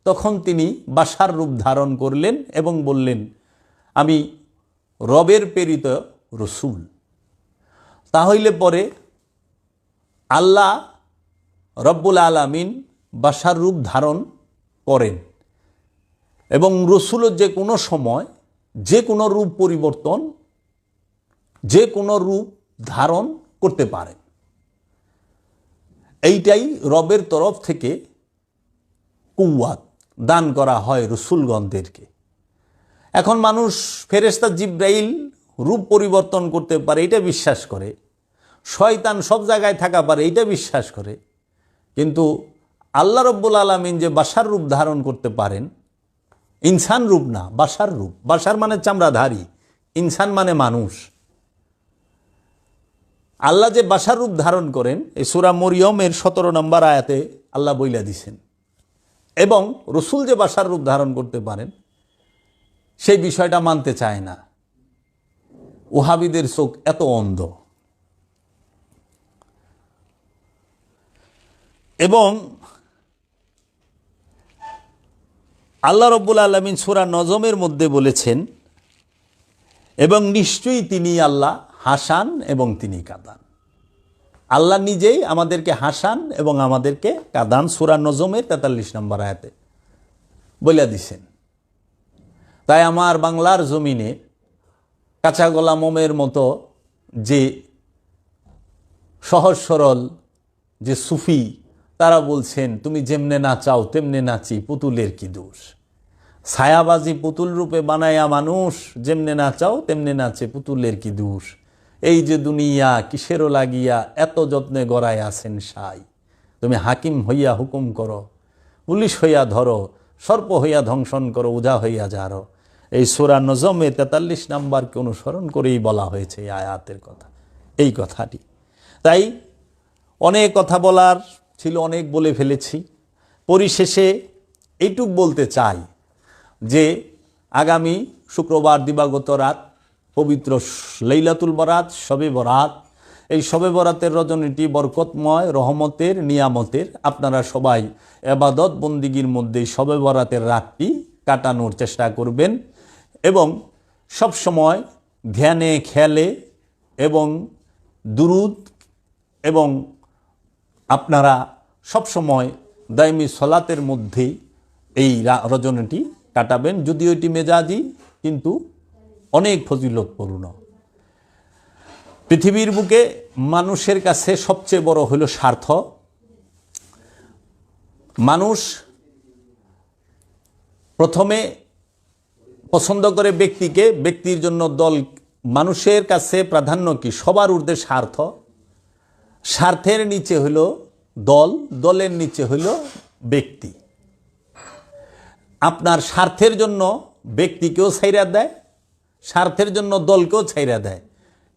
তখন তিনি বাশার রূপ ধারণ করলেন এবং বললেন, আমি রবের প্রেরিত রসুল। তাহলে পরে আল্লাহ রব্বুল আলামিন বাশার রূপ ধারণ করেন এবং রসুলও যে কোনো সময় যে কোনো রূপ পরিবর্তন, যে কোনো রূপ ধারণ করতে পারেন। এইটাই রবের তরফ থেকে কুওয়াত দান করা হয় রসুলগণদেরকে। এখন মানুষ ফেরেশতা জিব্রাইল রূপ পরিবর্তন করতে পারে এটা বিশ্বাস করে, শয়তান সব জায়গায় থাকা পারে এটা বিশ্বাস করে, কিন্তু আল্লাহ রব্বুল আলামিন যে বাশার রূপ ধারণ করতে পারেন, ইনসান রূপ না, বাশার রূপ। বাশার মানে চামড়াধারী, ইনসান মানে মানুষ। আল্লাহ যে বাশার রূপ ধারণ করেন এই সূরা মরিয়মের 17 নম্বর আয়াতে আল্লাহ বইলা দিছেন। এবং রসুল যে বাশার রূপ ধারণ করতে পারেন সেই বিষয়টা মানতে চায় না। ওহাবিদের চোখ এত অন্ধ। এবং আল্লাহ রব্বুল আলামিন সূরা নজমের মধ্যে বলেছেন, এবং নিশ্চয়ই তিনি আল্লাহ হাসান এবং তিনি কাদান। আল্লাহ নিজেই আমাদেরকে হাসান এবং আমাদেরকে কাদান সূরা নজমের 43 নম্বর আয়াতে বলে দিছেন। তাই আমার বাংলার জমিনে কাঁচা গলা মোমের মতো যে সহজ সরল যে সুফি, তারা বলছেন তুমি যেমনে নাচাও তেমনে নাচি, পুতুলের কি দোষ। ছায়াবাজি পুতুল রূপে বানায়া মানুষ, যেমনে নাচাও তেমনে নাচে, পুতুলের কি দোষ। এই যে দুনিয়া কিসেরও লাগিয়া এত যত্নে গড়ায় আছেন সাই। তুমি হাকিম হইয়া হুকুম করো, পুলিশ হইয়া ধরো, সর্প হইয়া ধ্বংসন করো, উজা হইয়া যারো। এই সূরা নজমে 43 নম্বরকে অনুসরণ করেই বলা হয়েছে এই আয়াতের কথা, এই কথাটি। তাই অনেক কথা বলার ছিল, অনেক বলে ফেলেছি। পরিশেষে এইটুক বলতে চাই যে আগামী শুক্রবার দিবাগত রাত পবিত্র লাইলাতুল বরাত, শবে বরাত। এই শবে বরাতের রজনীটি বরকতময়, রহমতের, নিয়ামতের। আপনারা সবাই ইবাদত বন্দিগির মধ্যে শবে বরাতের রাতটি কাটানোর চেষ্টা করবেন এবং সব সময় ধ্যানে, খেয়ালে এবং দুরুদ এবং আপনারা সব সময় দাইমি সলাতের মধ্যেই এই রজনীটি কাটাবেন। যদিও এটি মেজাজি, কিন্তু অনেক ফজিলতপূর্ণ। পৃথিবীর বুকে মানুষের কাছে সবচেয়ে বড় হলো স্বার্থ। মানুষ প্রথমে পছন্দ করে ব্যক্তিকে, ব্যক্তির জন্য দল। মানুষের কাছে প্রাধান্য কি? সবার ঊর্ধ্বে স্বার্থ। স্বার্থের নিচে হলো দল, দলের নিচে হলো ব্যক্তি। আপনার স্বার্থের জন্য ব্যক্তিকেও ছাইরা দেয়, স্বার্থের জন্য দলকেও ছাইরা দেয়,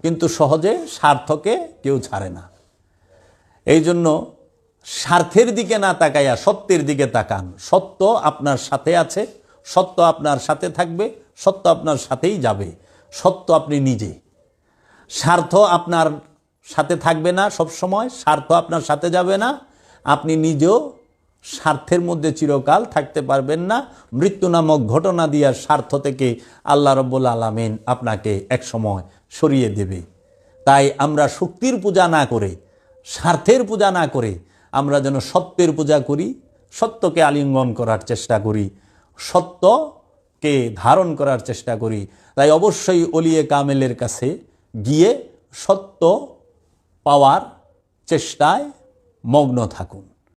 কিন্তু সহজে স্বার্থকে কেউ ছাড়ে না। এই জন্য স্বার্থের দিকে না তাকাইয়া সত্যের দিকে তাকান। সত্য আপনার সাথে আছে, সত্য আপনার সাথে থাকবে, সত্য আপনার সাথেই যাবে। সত্য আপনি নিজে। স্বার্থ আপনার সাথে থাকবে না সব সময়, স্বার্থ আপনার সাথে যাবে না। আপনি নিজেও স্বার্থের মধ্যে চিরকাল থাকতে পারবেন না। মৃত্যু নামক ঘটনা দিয়া স্বার্থ থেকে আল্লাহ রাব্বুল আলামিন আপনাকে এক সময় সরিয়ে দেবে। তাই আমরা শক্তির পূজা না করে স্বার্থের পূজা না করে আমরা যেন সত্যের পূজা করি, সত্যকে আলিঙ্গন করার চেষ্টা করি, সত্যকে ধারণ করার চেষ্টা করি। তাই অবশ্যই ওলিয়ে কামেলের কাছে গিয়ে সত্য পাওয়ার চেষ্টায় মগ্ন থাকুন।